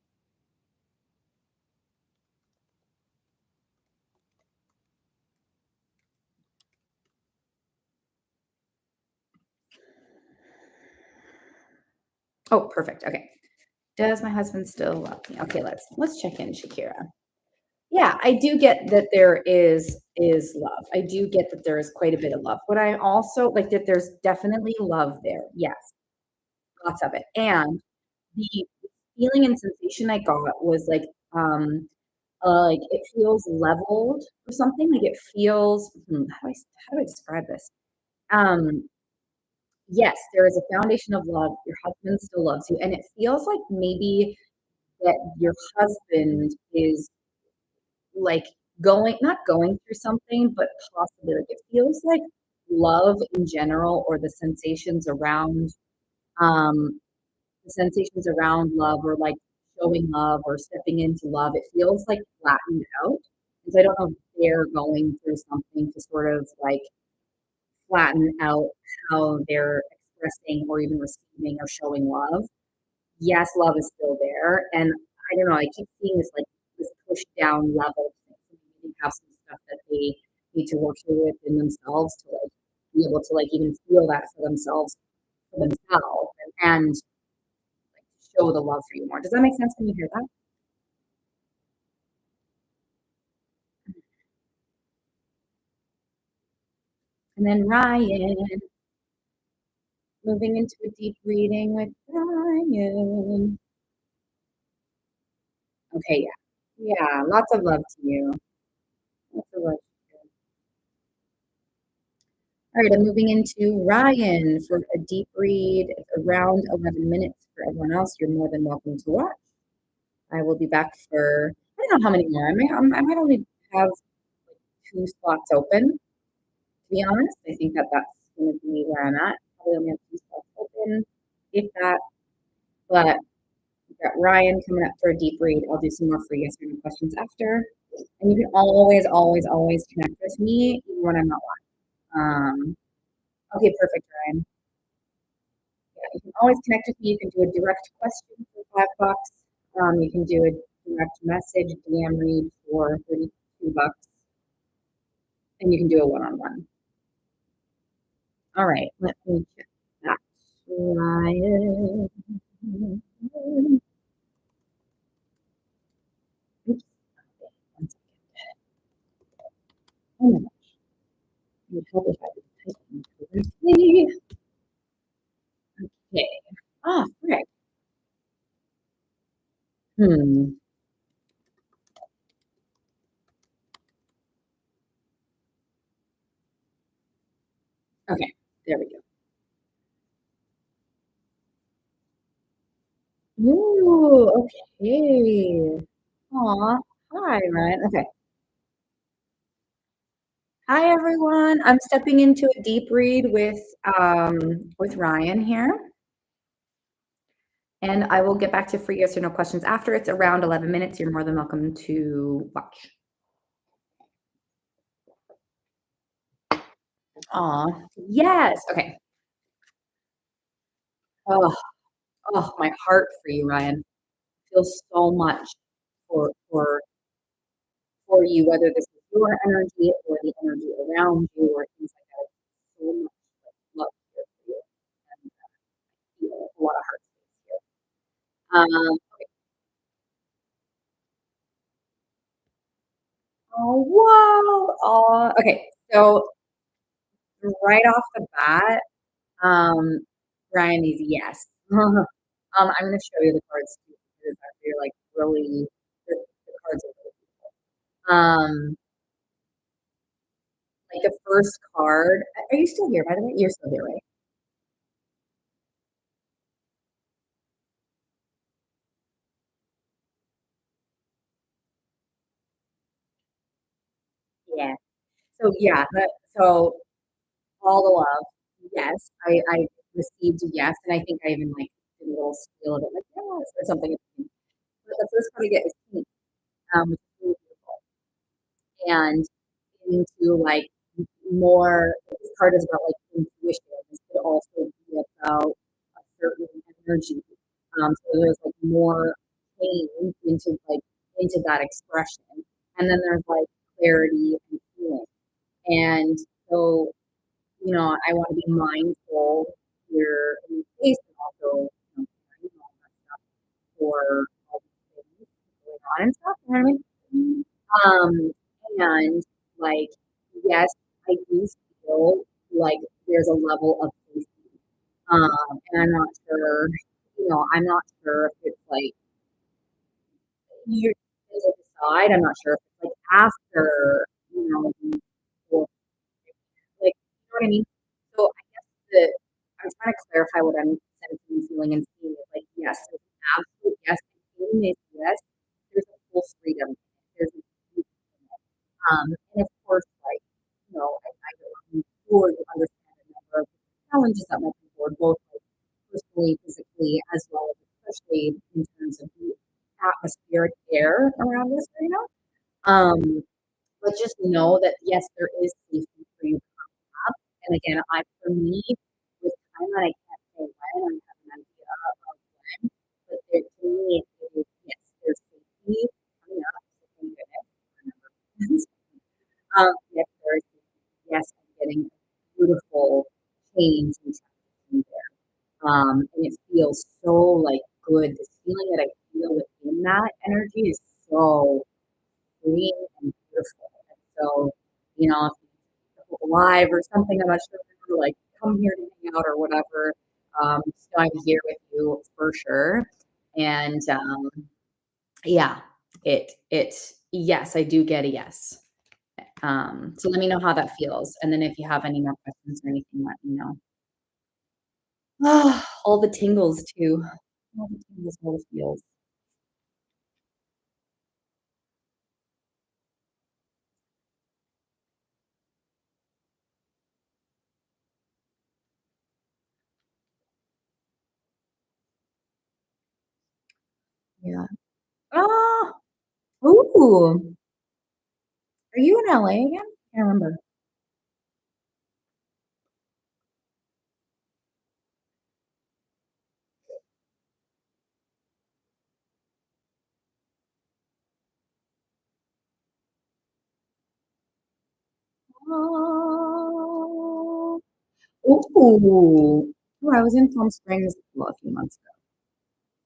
Oh, perfect. Okay. Does my husband still love me? Okay, let's check in, Shakira. Yeah, I do get that there is love. I do get that there is quite a bit of love. But I also like that there's definitely love there. Yes, lots of it. And the feeling and sensation I got was like it feels leveled or something. Like it feels how do I describe this? Um, yes, there is a foundation of love. Your husband still loves you, and it feels like maybe that your husband is like going not going through something, but possibly like it feels like love in general or um the sensations around love or like showing love or stepping into love, it feels like flattened out. And so I don't know if they're going through something to sort of like flatten out how they're expressing or even receiving or showing love. Yes, love is still there. And I don't know, I keep seeing this like this push down level thing. So maybe they have some stuff that they need to work through within themselves to like be able to like even feel that for themselves and like show the love for you more. Does that make sense? Can you hear that? And then Ryan, moving into a deep reading with Ryan. Okay, yeah. Yeah, lots of love to you. Lots of love. All right, I'm moving into Ryan for a deep read. It's around 11 minutes for everyone else. You're more than welcome to watch. I will be back for, I don't know how many more. I might only have two spots open, to be honest. I think that that's going to be where I'm at. Probably only have two spots open, if that. But we've got Ryan coming up for a deep read. I'll do some more free yes or no questions after. And you can always, always, always connect with me even when I'm not live. Okay, perfect, Ryan. Yeah, you can always connect with me. You can do a direct question for $5. You can do a direct message DM read for $32, and you can do a one-on-one. All right, let me check that. Ryan. Oops. Okay, one second. Oh my gosh. It would help if I could type in correctly. Okay. Ah, correct. Hmm. Okay, there we go. Ooh, okay. Aw, hi, Ryan. Okay. Hi, everyone. I'm stepping into a deep read with Ryan here, and I will get back to free yes or no questions after. It's around 11 minutes. You're more than welcome to watch. Aw, yes. Okay. Oh, oh, my heart for you, Ryan. Feels so much for you, whether this is your energy or the energy around you or things like that. So much love here for you, and feel a lot of heart space here. Oh, wow. Oh, okay. So right off the bat, um, Ryan is yes. I'm gonna show you the cards too because it's actually like really the cards are really like the first card. Are you still here by the way? You're still here, right? Yeah. So yeah, so all the love. Yes, I received a yes, and I think I even like did a little spiel of it, like yes or something. But the first card I get is pink, which is really beautiful. And into like more this card is about like intuition. This could also be about a certain energy. So there's like more pain into that expression. And then there's like clarity and feeling. And so, I want to be mindful here in the space and also, all that stuff for all these things going on and stuff. You know what I mean? And like, yes, I do feel like there's a level of safety. And I'm not sure if it's like you're to decide. I'm not sure if it's like after, the like, you know what I mean? So I guess that I'm trying to clarify what I'm sensing, feeling, and seeing is like, yes, there's an absolute yes, I'm feeling this yes, there's a full freedom. There's a and of course, like, I'm sure you understand a number of challenges that might be forward, both like personally, physically, as well as especially in terms of the atmospheric air around us right now. But just know that yes, there is safety for you to have. And again, for me, with time that I can't say when, I have an idea of when, but there, to me, it is yes, there's safety coming up. So thank goodness. Remember. Yes, there is safety. Yes, I'm getting beautiful change and transition there. And it feels so like good. This feeling that I feel within that energy is so freeing and beautiful. And so, if you go live or something, I'm not sure, like come here to hang out or whatever. So I'm here with you for sure. And yeah, yes, I do get a yes. So let me know how that feels. And then if you have any more questions or anything, let me know. All the tingles too. All the tingles, all the feels. Yeah. Oh, ooh. Are you in LA again? I can't remember. Oh. Ooh. Oh, I was in Palm Springs, well, a few months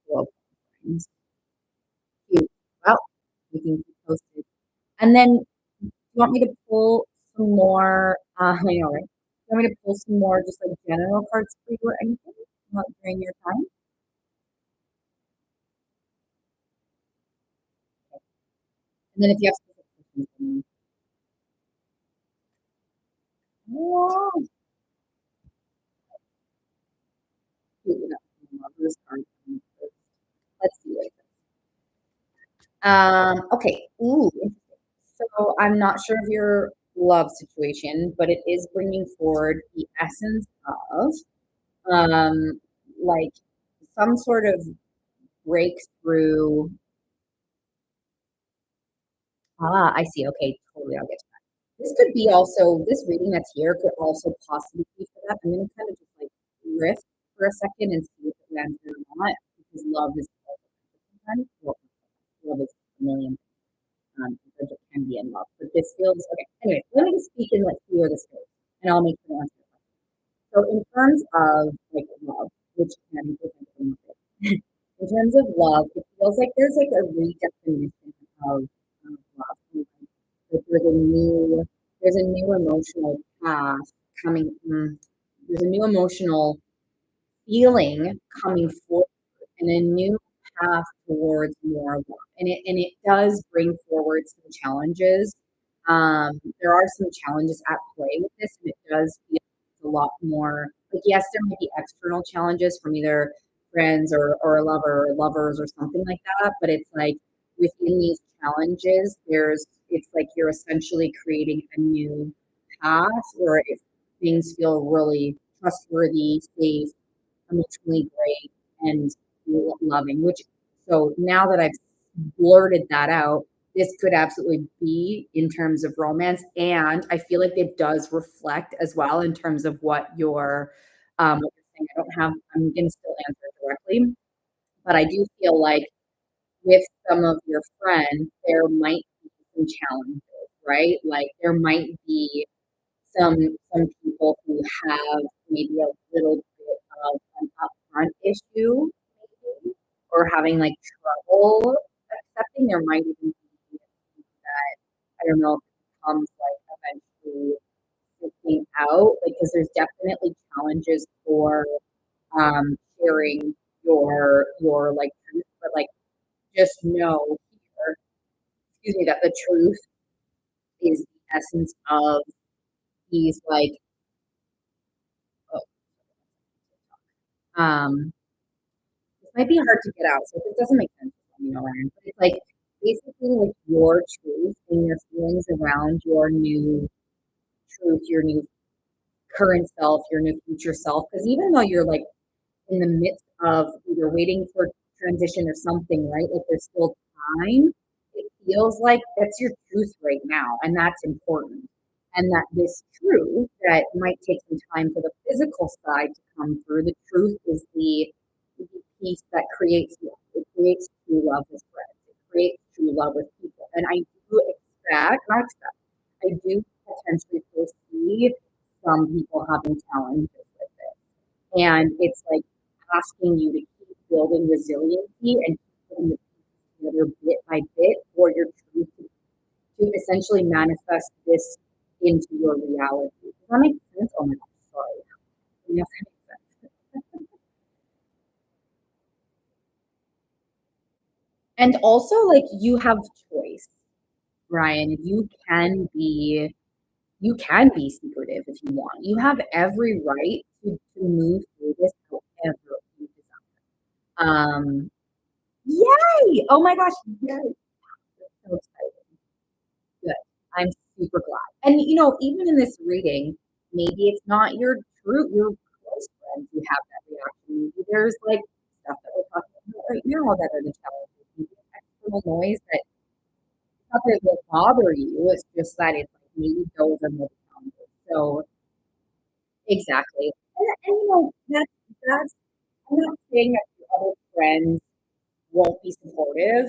ago. Love Palm Springs. Cute. Well, we can keep posted. And then, you want me to pull some more, I know, right? You want me to pull some more just like general cards for you or anything during your time? And then if you have specific questions, oh, cute enough. I love those cards. Let's see what it okay. Ooh, interesting. So I'm not sure of your love situation, but it is bringing forward the essence of um like some sort of breakthrough. Ah, I see. Okay, totally. I'll get to that. This could be also this reading that's here could also possibly be for that. I'm gonna kind of just like riff for a second and see if it lands or not because love is sometimes well, love is a million because it can be in love. But this feels okay. Anyway, let me just speak and let's see where this goes, and I'll make sure to answer your question. So, in terms of like love, which can be different from it, in terms of love, it feels like there's like a redefinition of love. Like there's a new emotional path coming. There's a new emotional feeling coming forward and a new path towards more love. And it does bring forward some challenges. There are some challenges at play with this, and it does feel a lot more like yes, there might be external challenges from either friends or a lover or lovers or something like that, but it's like within these challenges, it's like you're essentially creating a new path where if things feel really trustworthy, safe, emotionally great and loving, which so now that I've blurted that out, this could absolutely be in terms of romance. And I feel like it does reflect as well in terms of what you're saying. I'm gonna still answer it directly, but I do feel like with some of your friends, there might be some challenges, right? Like there might be some some people who have maybe a little bit of an upfront issue, maybe, or having like trouble accepting. There might even be that I don't know if it becomes like eventually sifting out, because there's definitely challenges for sharing your like truth, but like just know here, excuse me, that the truth is the essence of these like um, this might be hard to get out, so if it doesn't make sense. Ryan, but it's like basically like your truth and your feelings around your new truth, your new current self, your new future self. Because even though you're like in the midst of either waiting for transition or something, right? Like there's still time. It feels like that's your truth right now, and that's important. And that this truth that might take some time for the physical side to come through, the truth is the piece that creates love. It creates true love with friends. It creates true love with people. And I do expect, not expect, I do potentially foresee some people having challenges with it. And it's like asking you to keep building resiliency and keep putting the pieces together bit by bit for your truth to essentially manifest this into your reality. Does that make sense? Oh my gosh, sorry. Yes, that makes sense. And also, like, you have choice, Ryan. You can be secretive if you want. You have every right to move through this however you desire. Yay! Oh my gosh, yay! So excited. Good. I'm super glad. And even in this reading, maybe it's not your close friends who have that reaction. Maybe there's like stuff that we're talking about right now that are the challenges. Maybe it's external noise that it's not that it will bother you. It's just that it's like maybe those are more the challenges. So exactly. And that's I'm not saying that your other friends won't be supportive.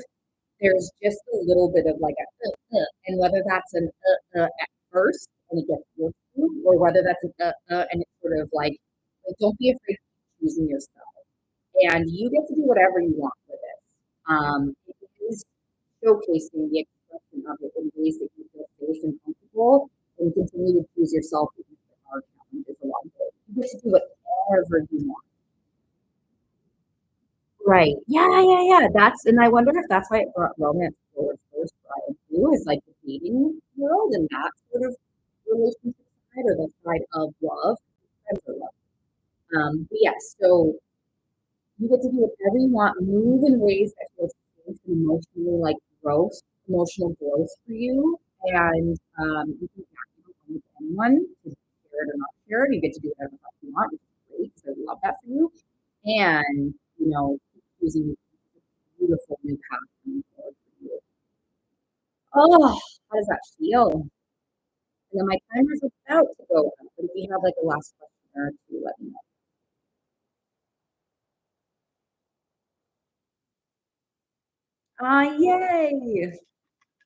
There's just a little bit of like and whether that's an at first and it gets worked through, or whether that's an and it's sort of like don't be afraid of choosing yourself, and you get to do whatever you want with it. It is showcasing the expression of it in ways that you feel safe and comfortable, and you continue to choose yourself even if there are challenges along the way. You get to do whatever you want. Right. Yeah, yeah, yeah. And I wonder if that's why it brought romance forward first, Brian, too, is like the dating world and that sort of relationship side or the side of love. Friends are love. But yes, so you get to do whatever you want, move in ways that feel safe and emotionally like emotional growth for you. And you can connect with anyone to share it or not share it. You get to do whatever the fuck you want, which is great because I love that for you. And, keep choosing beautiful new path coming forward for you. Oh, how does that feel? And then my timer's about to go up, but if you have like a last question or two, let me know. Yay!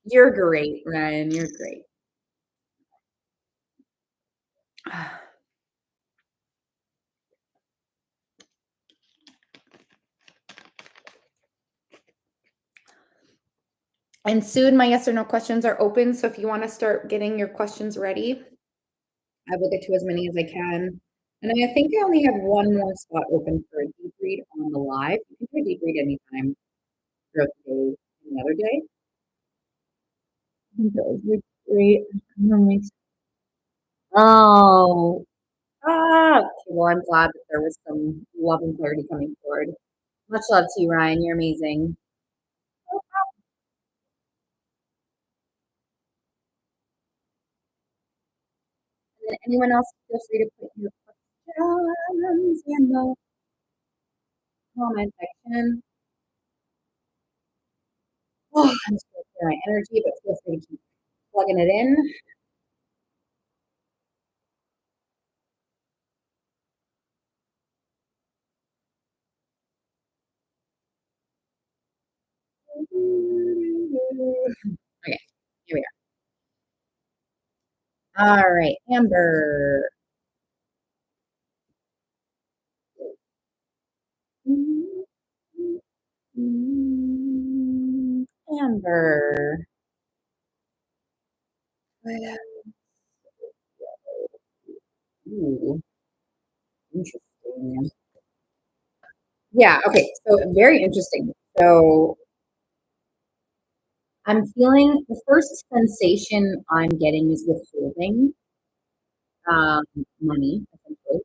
You're great, Ryan. You're great. And soon my yes or no questions are open. So if you want to start getting your questions ready, I will get to as many as I can. And I think I only have one more spot open for a deep read on the live. You can do a deep read anytime throughout the day, any other day. I think that was great. Oh, okay. Well, I'm glad that there was some love and clarity coming forward. Much love to you, Ryan. You're amazing. And then anyone else, feel free to put your questions in the comment section. Oh, I'm still feeling my energy, but feel free to keep plugging it in. Okay, here we are. All right, Amber. Amber. Ooh, interesting. Yeah, okay, so very interesting. So I'm feeling the first sensation I'm getting is withholding um, money, essentially.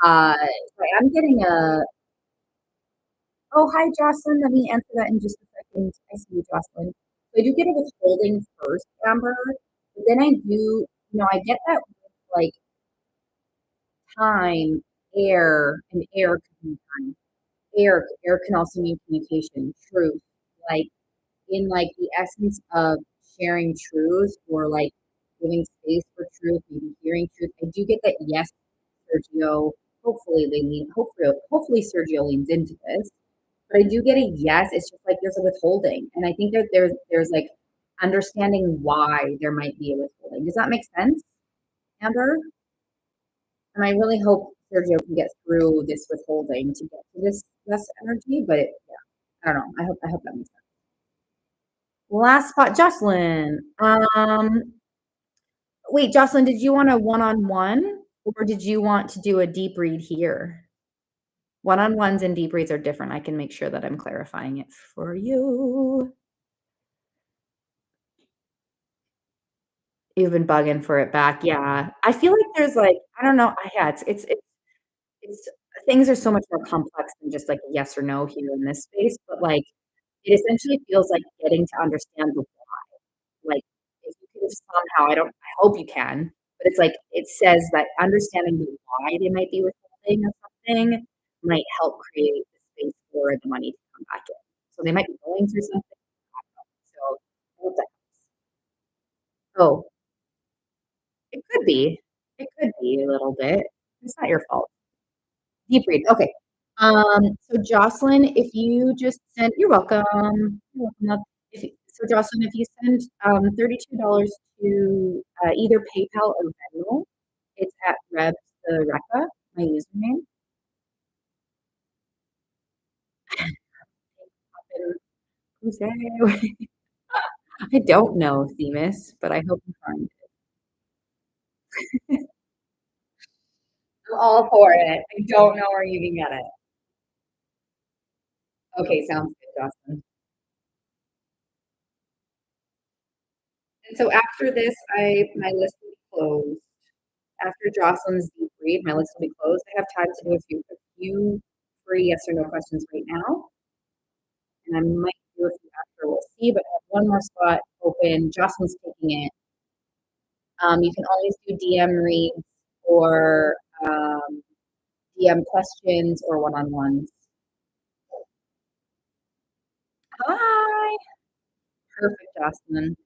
So I'm getting a, oh, hi, Jocelyn. Let me answer that in just a and I see you, Jocelyn. So I do get a withholding first, Amber, but then I do, I get that with like time, air, and air can mean time. Air can also mean communication, truth. Like in like the essence of sharing truth or like giving space for truth, maybe hearing truth. I do get that yes, Sergio. Hopefully Sergio leans into this. But I do get a yes. It's just like there's a withholding. And I think that there's like understanding why there might be a withholding. Does that make sense, Amber? And I really hope Sergio can get through this withholding to get to this less energy. But I don't know. I hope that makes sense. Last spot, Jocelyn. Wait, Jocelyn, did you want a one-on-one or did you want to do a deep read here? One-on-ones and deep reads are different. I can make sure that I'm clarifying it for you. You've been bugging for it back. Yeah. I feel like there's like, I don't know. Yeah, it's things are so much more complex than just like a yes or no here in this space, but like it essentially feels like getting to understand the like if you can somehow, I hope you can, but it's like it says that understanding the why they might be withholding or something might help create the space for the money to come back in. So they might be going through something. So I hope that helps. Oh, it could be. It could be a little bit. It's not your fault. Deep read. Okay. So Jocelyn, if you just send, you're welcome. You're welcome. Love. So Jocelyn, if you send $32 to either PayPal or Venmo, it's at Rebs the Recca, my username. Who's there? I don't know, Themis, but I hope you find it. I'm all for it. I don't know where you can get it. Okay, sounds good, Jocelyn. And so after this, my list will be closed. After Jocelyn's deep read, my list will be closed. I have time to do a few free yes or no questions right now, and I might do a few after. We'll see, but I have one more spot open. Jocelyn's taking it. You can always do DM reads or DM questions or one-on-ones. Hi. Perfect, Jocelyn.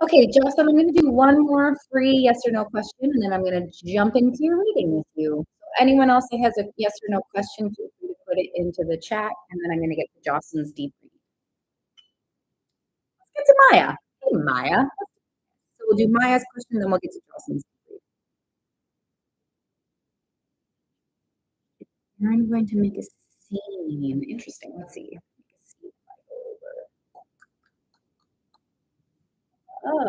Okay, Jocelyn, I'm going to do one more free yes or no question, and then I'm going to jump into your reading with you. So anyone else that has a yes or no question, feel free to put it into the chat, and then I'm going to get to Jocelyn's deep read. Let's get to Maya. Hey, Maya. So we'll do Maya's question, then we'll get to Jocelyn's deep read. I'm going to make a scene. Interesting. Let's see. Make a scene. Interesting. Oh,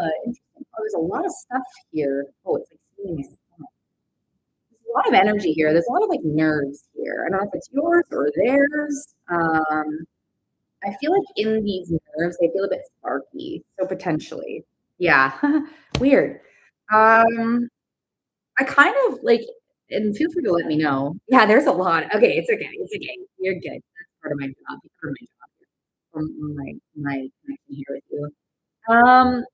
there's a lot of stuff here. Oh, it's like seeing there's a lot of energy here. There's a lot of like nerves here. I don't know if it's yours or theirs. I feel like in these nerves, they feel a bit sparky. So potentially. Yeah. Weird. I kind of like, and feel free to let me know. Yeah, there's a lot. Okay, it's okay. It's okay. You're good. That's part of my job. Part of my job from my connection here with you. Um,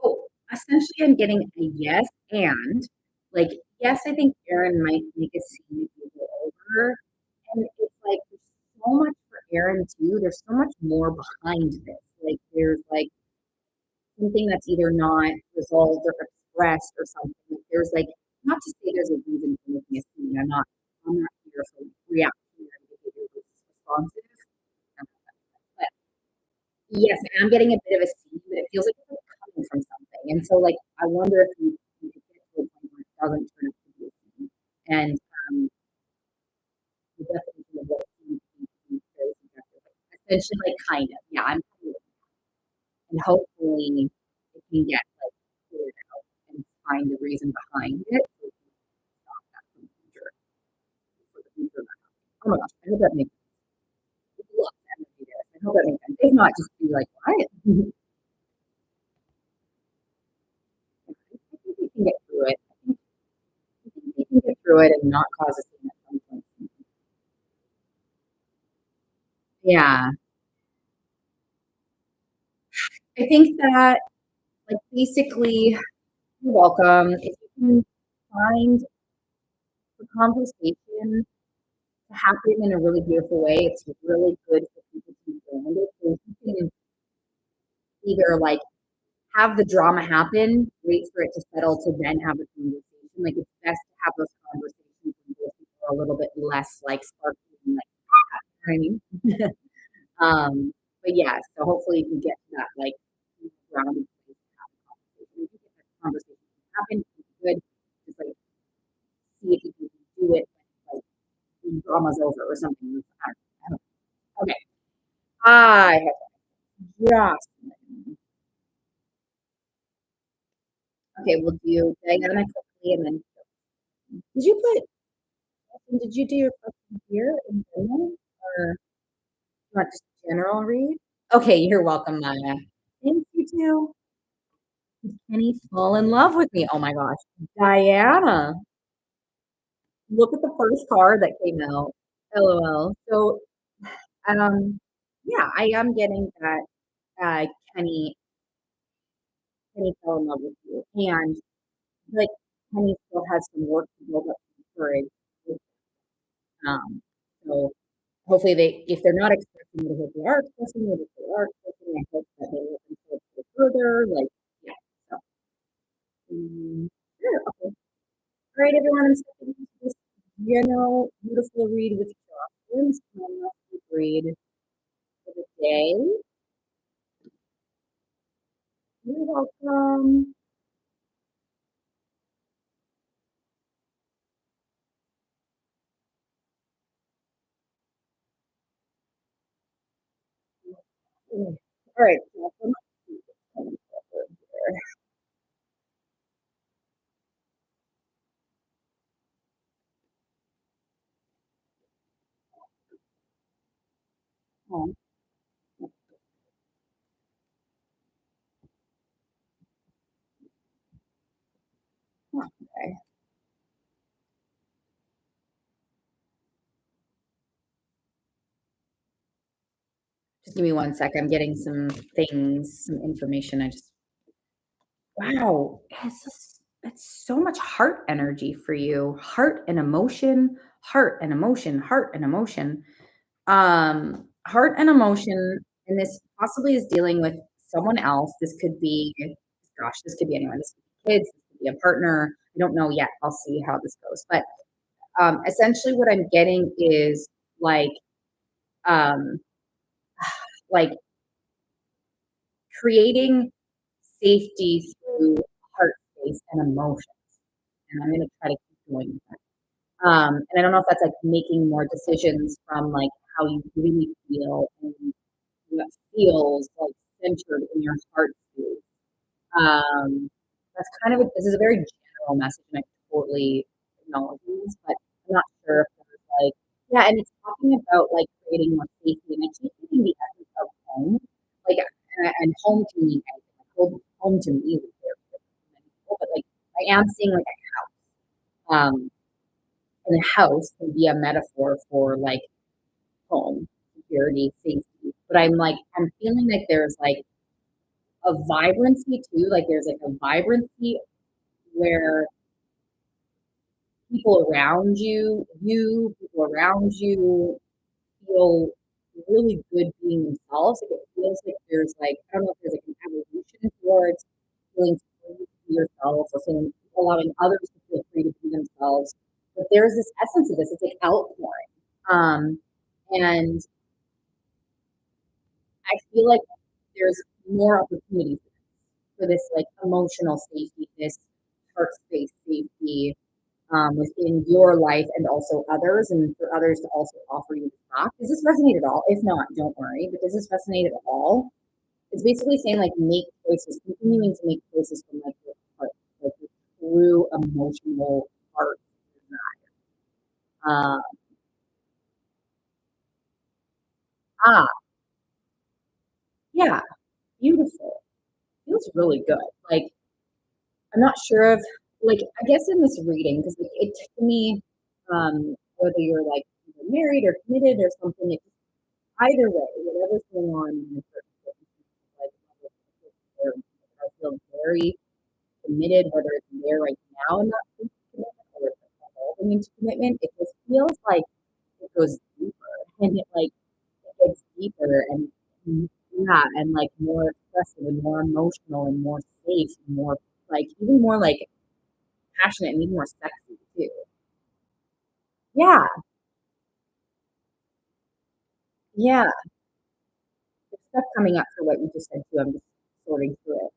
So essentially, I'm getting a yes and like yes, I think Aaron might make a scene if you go over, and it's like there's so much for Aaron too. There's so much more behind this. Like there's like something that's either not resolved or expressed or something. Like, there's like not to say there's a reason for making a scene. I'm not here for reactionary behavior versus responsive. But yes, I am getting a bit of a scene, but it feels like it's coming from something. And so, like, I wonder if we could get to a point where it doesn't turn out to be a scene. And the definition of what a scene is very subjective. Like, essentially, like, kind of. Yeah, I'm kind of, and hopefully it can get like cleared out and find the reason behind it. So we can stop that from the future. For the future. Oh my gosh, I hope that makes sense. There's a lot of energy there. I hope that makes sense. If not, just be like, what? I think we can get through it. I think we can get through it and not cause a scene at some point. Yeah. I think that, like, basically you're welcome. If you can find the conversation to happen in a really beautiful way, it's really good for people to be grounded. So if you can either, like, have the drama happen, wait for it to settle to then have the conversation. Like, it's best to have those conversations when both people are a little bit less, like, sparky and, like, you know what I mean? But yeah, so hopefully you can get to that, like, grounded place to have a conversation. If you get that conversation to happen, it's good. Just, like, see if you can do it, like, when drama's over or something. I don't know. Okay. I have just okay, we'll do Diana quickly and then did you put did you do your question here in general or not just general read? Okay, you're welcome, Maya. Thank you too. Kenny fall in love with me. Oh my gosh. Diana. Look at the first card that came out. LOL. So um yeah, I am getting that uh Kenny Kenny fell in love with you. And like Kenny still has some work to build up some courage. Um so hopefully they if they're not expressing it, I hope they are expressing it. If they are expressing it, I hope that they will go further. Like yeah. So sure, okay. All right, everyone, I'm stepping into this general beautiful read with Jocelyn. So I'm not read for the day. You're welcome. All right, Jocelyn. Let's see what's coming forward here. Oh, okay. Just give me one sec. I'm getting some things, some information. I just wow, it's so much heart energy for you. Heart and emotion, heart and emotion, heart and emotion. Heart and emotion, and this possibly is dealing with someone else. This could be, gosh, this could be anyone. This could be kids, this could be a partner. I don't know yet. I'll see how this goes. But essentially, what I'm getting is um, like creating safety through heart space and emotions. And I'm going to try to keep doing that. And I don't know if that's like making more decisions from like how you really feel and what feels like centered in your heart space. That's kind of this is a very general message, and I totally acknowledge this, but I'm not sure if there's like yeah, and it's talking about like creating more safety, and I keep thinking the essence of home, like and home to me, like, home to me is very different from many people, but like I am seeing like a house, and a house can be a metaphor for like home, security, safety, but I'm feeling like there's like a vibrancy too, like there's like a vibrancy where people around you feel really good being themselves. Like it feels like there's like, I don't know if there's like an evolution towards feeling free to be yourself or feeling allowing others to feel free to be themselves. But there's this essence of this, it's like outpouring. Um, and I feel like there's more opportunity for this like emotional safety, this heart space safety, within your life and also others, and for others to also offer you back. Does this resonate at all? If not, don't worry. But does this resonate at all? It's basically saying like make choices, continuing to make choices from like your heart, like your true emotional heart. Uh, ah, yeah, beautiful. Feels really good. Like I'm not sure of like I guess in this reading because like, it to me, whether you're like either married or committed or something, Either way, whatever's going on in this circumstance, like, I feel very committed, whether it's there right now in that commitment or it's evolving into commitment, it just feels like it goes deeper and it like it gets deeper and yeah, and like more expressive and more emotional and more safe and more like even more like passionate and even more sexy too. Yeah, yeah. There's stuff coming up for what you just said too. I'm just sorting through it.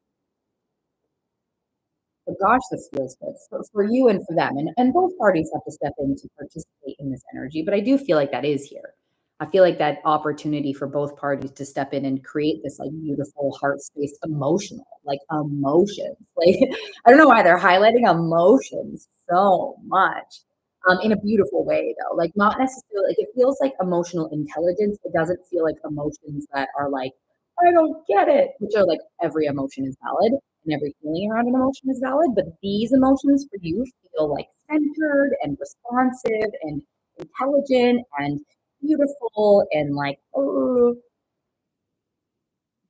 But gosh, this feels good for you and for them. And both parties have to step in to participate in this energy. But I do feel like that is here. I feel like that opportunity for both parties to step in and create this like beautiful heart space, emotional, like emotions. Like I don't know why they're highlighting emotions so much. In a beautiful way though. Like not necessarily like it feels like emotional intelligence. It doesn't feel like emotions that are like, I don't get it, which are like every emotion is valid and every feeling around an emotion is valid, but these emotions for you feel like centered and responsive and intelligent and beautiful and like, oh,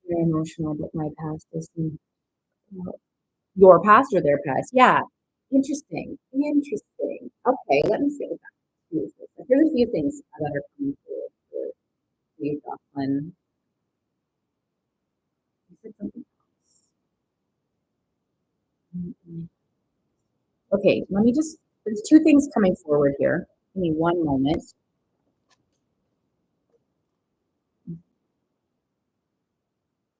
very emotional, but my past is your past or their past. Yeah. Interesting. Interesting. Okay, let me see what that is. There's a few things that are coming through for you, Jocelyn. You said something else. Mm-mm. Okay, let me just, there's two things coming forward here. Give me one moment.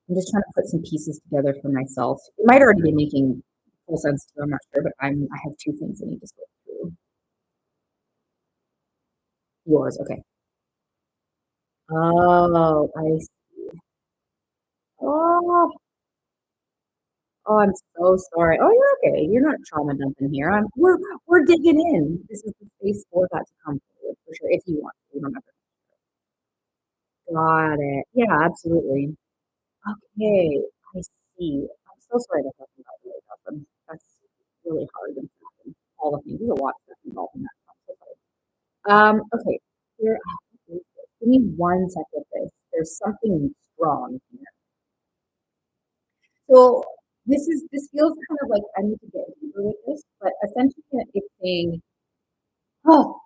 I'm just trying to put some pieces together for myself. It might already be making full sense to you, I'm not sure, but I have two things I need to go through. Yours, okay. Oh, I see. Oh, oh, I'm so sorry. Oh, you're okay. You're not trauma dumping here. We're digging in. This is the space for that to come forward for sure. If you want to, you don't have to. Got it. Yeah, absolutely. Okay, I see. I'm so sorry to talk about really awesome. That's really hard and all the things. There's a lot of stuff involved in that. I'm so sorry. Okay. Here, give me one second with this. There's something strong here. So this feels kind of like I need to get deeper with this, but essentially it's saying, oh,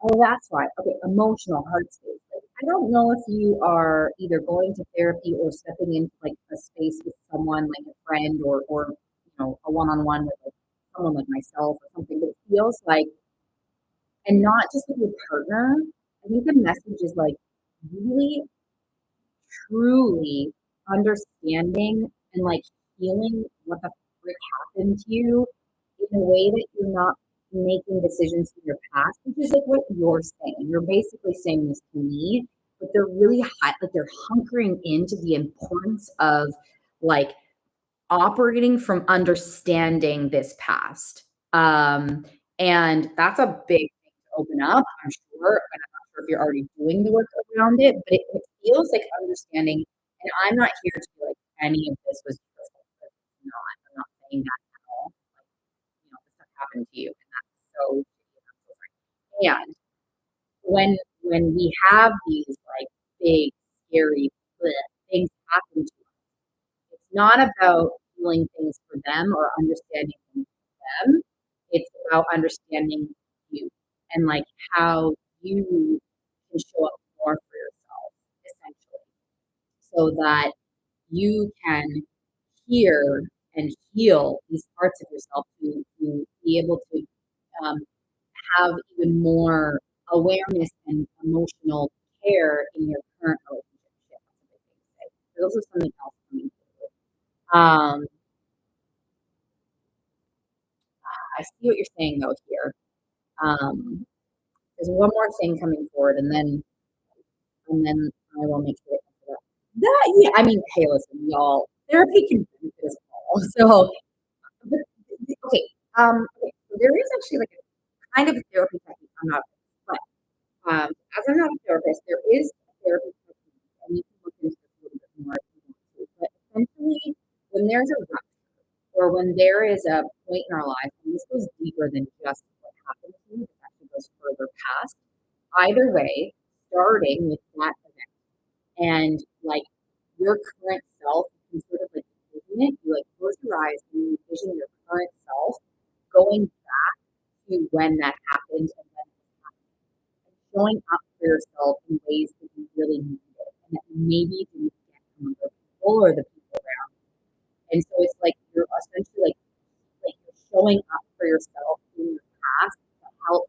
oh, that's why. Okay, emotional heart space. Like, I don't know if you are either going to therapy or stepping into like a space with someone like a friend or a one-on-one with like someone like myself or something, but it feels like and not just with your partner. I think the message is like really truly understanding and like feeling what the frick happened to you in a way that you're not making decisions from your past, which is like what you're saying. You're basically saying this to me, but they're really high, like they're hunkering into the importance of like operating from understanding this past. And that's a big thing to open up, I'm sure. And I'm not sure if you're already doing the work around it, but it feels like understanding. And I'm not here to be like any of this was perfect. Not. I'm not saying that at all. Like, this stuff happened to you, and that's so shitty, and I'm so sorry. And when we have these like big, scary bleh, things happen to it's not about feeling things for them or understanding things for them. It's about understanding you and like how you can show up more for yourself, essentially, so that you can hear and heal these parts of yourself to be able to um, have even more awareness and emotional care in your current relationship. Those are something else coming through. I see what you're saying though here. Um, there's one more thing coming forward, and then I will make sure that yeah. I mean, hey, listen, y'all. Therapy can benefit us all. So, but, okay. Okay. So there is actually like a kind of a therapy technique. I'm not, but as I'm not a therapist, there is a therapy technique, and you can look into this a little bit more if you want to. But essentially, when there's a or when there is a point in our life, and this goes deeper than just what happened to you, this actually goes further past. Either way, starting with that event. and, like, your current self, you can sort of, like, envision it. You, like, close your eyes and you envision your current self going back to when that happened and when it happened, and showing up for yourself in ways that you really needed and that maybe you didn't get from other people or the people around. And so it's like you're essentially like you're showing up for yourself in your past to help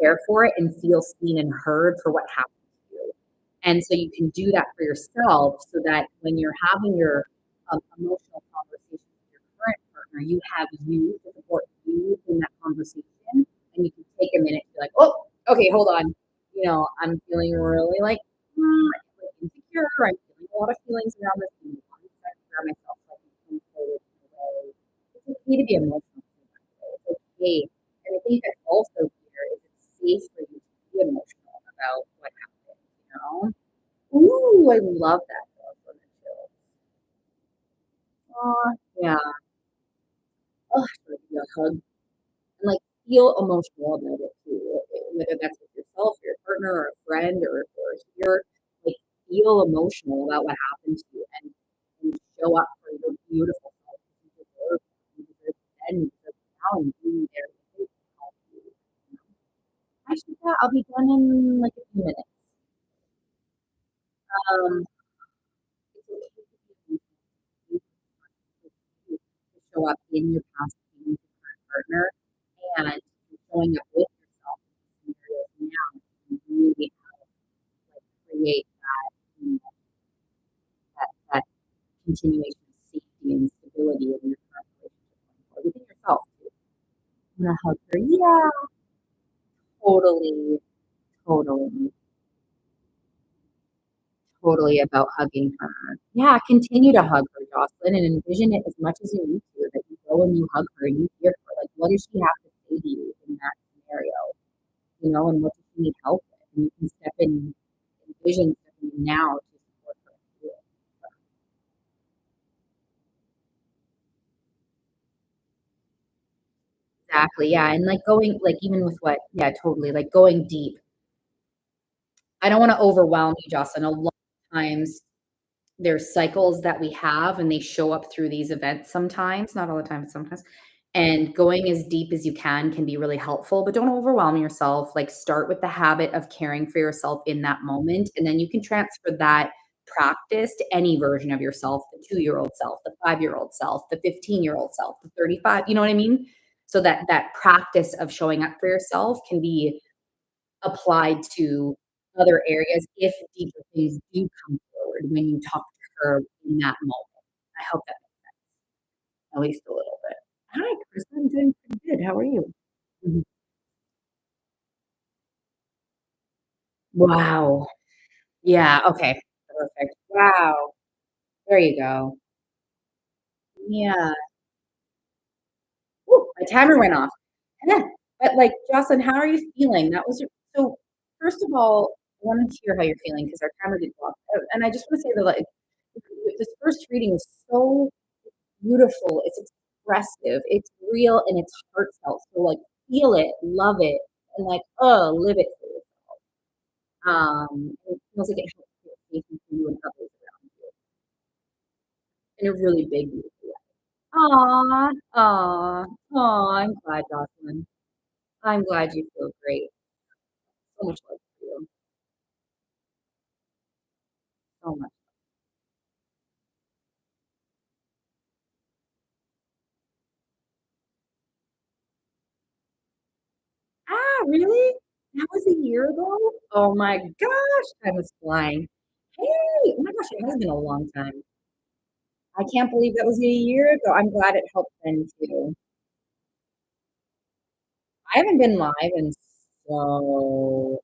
care for it and feel seen and heard for what happened to you. And so you can do that for yourself so that when you're having your emotional conversation with your current partner, you have you to support you in that conversation. And you can take a minute to be like, oh, okay, hold on. I'm feeling really like insecure. I'm feeling a lot of feelings around this. And I want to prepare myself so I can come forward in a way. It's okay to be emotional. It's okay. And I think that's also here is it's safe for you to be emotional about what happened. Ooh, I love that dog for the chills. Aw, yeah. Oh, give you a hug and like feel emotional about it too. Whether that's with yourself, your partner, or a friend, or here, like feel emotional about what happened to you and show up for your beautiful self. You deserve it. You deserve it then, you deserve it now, and be there with you to help you. Actually, yeah, I'll be done in like a few minutes. Um, it's okay to be to show up in your past with your current partner and showing up with yourself in scenarios now can really help like create that, that continuation of safety and stability in your current relationship within yourself too. I'm gonna hug her. Yeah, totally, totally, totally about hugging her. Yeah, continue to hug her, Jocelyn, and envision it as much as you need to. That you go and you hug her and you hear her. Like, what does she have to say to you in that scenario? And what does she need help with? And you can step in, envision stepping in now to support her through it. Exactly. Yeah. And like going, like, even with what, yeah, totally. Like going deep. I don't want to overwhelm you, Jocelyn. A lot of times there's cycles that we have and they show up through these events sometimes, not all the time, but sometimes. And going as deep as you can be really helpful, but don't overwhelm yourself. Like start with the habit of caring for yourself in that moment. And then you can transfer that practice to any version of yourself, the 2-year-old self, the 5-year-old self, the 15-year-old self, the 35, you know what I mean? So that practice of showing up for yourself can be applied to other areas if deeper things do come forward when you talk to her in that moment. I hope that makes sense, at least a little bit. Hi, Chris. I'm doing pretty good. How are you? Mhm. Wow. Yeah, okay. Perfect. Wow. There you go. Yeah. Woo, my timer went off. Yeah. But, like, Jocelyn, how are you feeling? That was your so, first of all, I wanted to hear how you're feeling because our timer did go off. And I just wanna say that, like, this first reading is so beautiful, it's expressive, it's real, and it's heartfelt. So, like, feel it, love it, and, like, oh, live it for yourself. It feels like it helps feel safe for you and others around you in a really big, beautiful way. Aw, aw, aw, I'm glad, Jocelyn. I'm glad you feel great. So much love for you. So much. Ah, really? That was a year ago? Oh my gosh, time is flying. Hey, oh my gosh, it has been a long time. I can't believe that was a year ago. I'm glad it helped then too. I haven't been live in so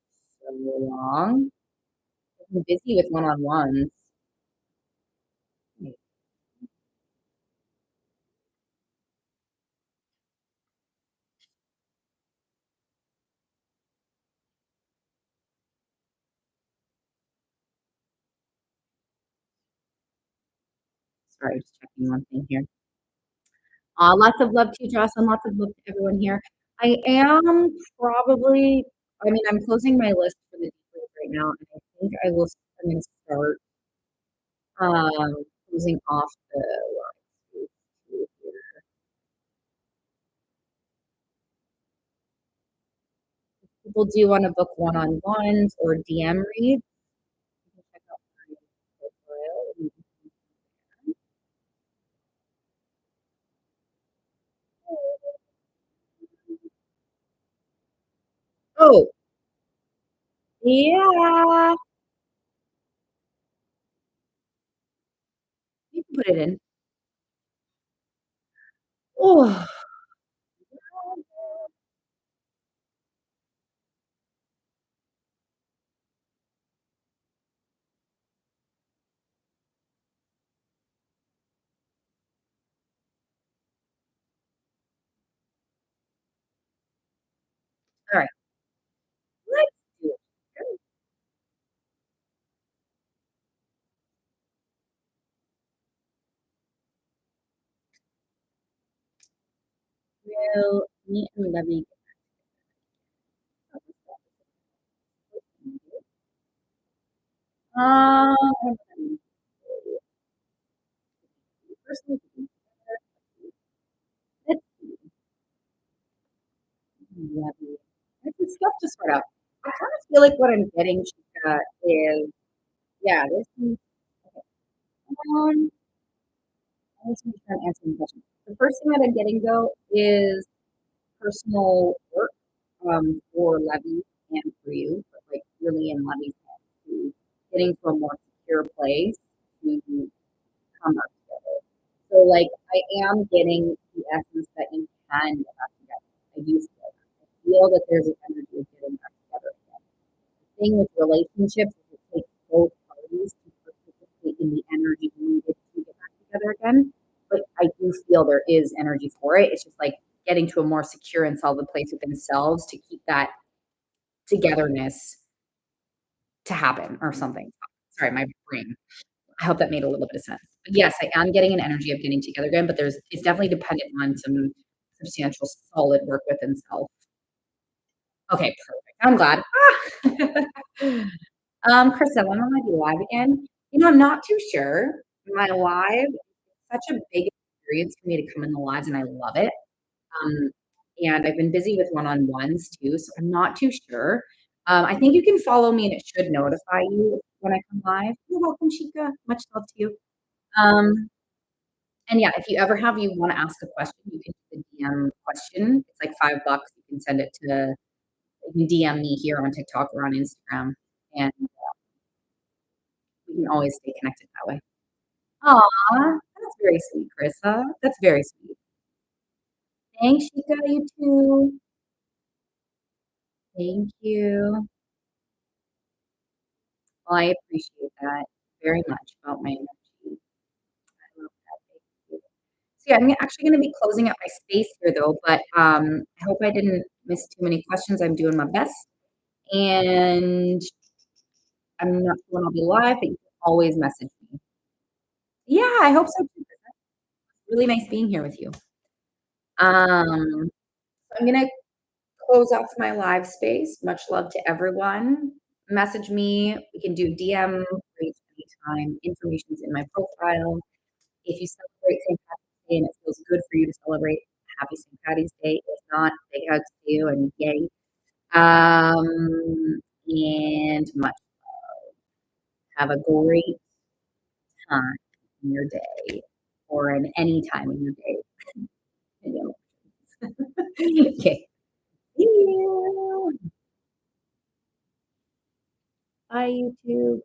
long. I've been busy with one-on-ones. Sorry, just checking one thing here. Lots of love to you, Jocelyn. Lots of love to everyone here. I am probably, I mean, I'm closing my list for the deep right now, and I think I'm gonna start. closing off the lines to people do wanna book one-on-ones or DM reads, you can check out my profile and oh, yeah, you can put it in. Oh, alright, let's do it. Will me and Levy um, personally, let's Levy. I have some stuff to sort out. I kind of feel like what I'm getting, Chica, is yeah, this is um, I was trying to answer the question. The first thing that I'm getting though is personal work for Levy and for you, but like really in Levy's hands to getting to a more secure place to come up together. So like I am getting the essence that you can get back together. I do feel that. I feel that there's an energy of getting back together again. The thing with relationships is it takes both parties to participate in the energy needed to get back together again. But I do feel there is energy for it. It's just like getting to a more secure and solid place with themselves to keep that togetherness to happen or something. Sorry, my brain. I hope that made a little bit of sense. But yes, I am getting an energy of getting together again, but it's definitely dependent on some substantial solid work within self. Okay, perfect. I'm glad. Krista, when will I be live again? I'm not too sure. My live such a big experience for me to come in the lives, and I love it. Um, and I've been busy with one-on-ones too, so I'm not too sure. I think you can follow me, and it should notify you when I come live. You're welcome, Shika. Much love to you. Um, and yeah, if you wanna ask a question, you can do the DM question. It's like $5. You can send it to you can DM me here on TikTok or on Instagram, and we can always stay connected that way. Aw, that's very sweet, Carissa. That's very sweet. Thanks, Shika. You too. Thank you. Well, I appreciate that very much about my energy. I love that. Thank you. So yeah, I'm actually gonna be closing up my space here though, but I hope I didn't miss too many questions. I'm doing my best. And I'm not sure when I'll be live, but you can always message me. Yeah, I hope so too. Really nice being here with you. So I'm gonna close off my live space. Much love to everyone. Message me. We can do DM rates anytime. Information's in my profile. If you celebrate St. Patrick's Day and it feels good for you to celebrate, happy St. Patty's Day. If not, big hugs to you and yay. And much have a great time in your day or in any time in your day. You know. Okay. See you. Bye, YouTube.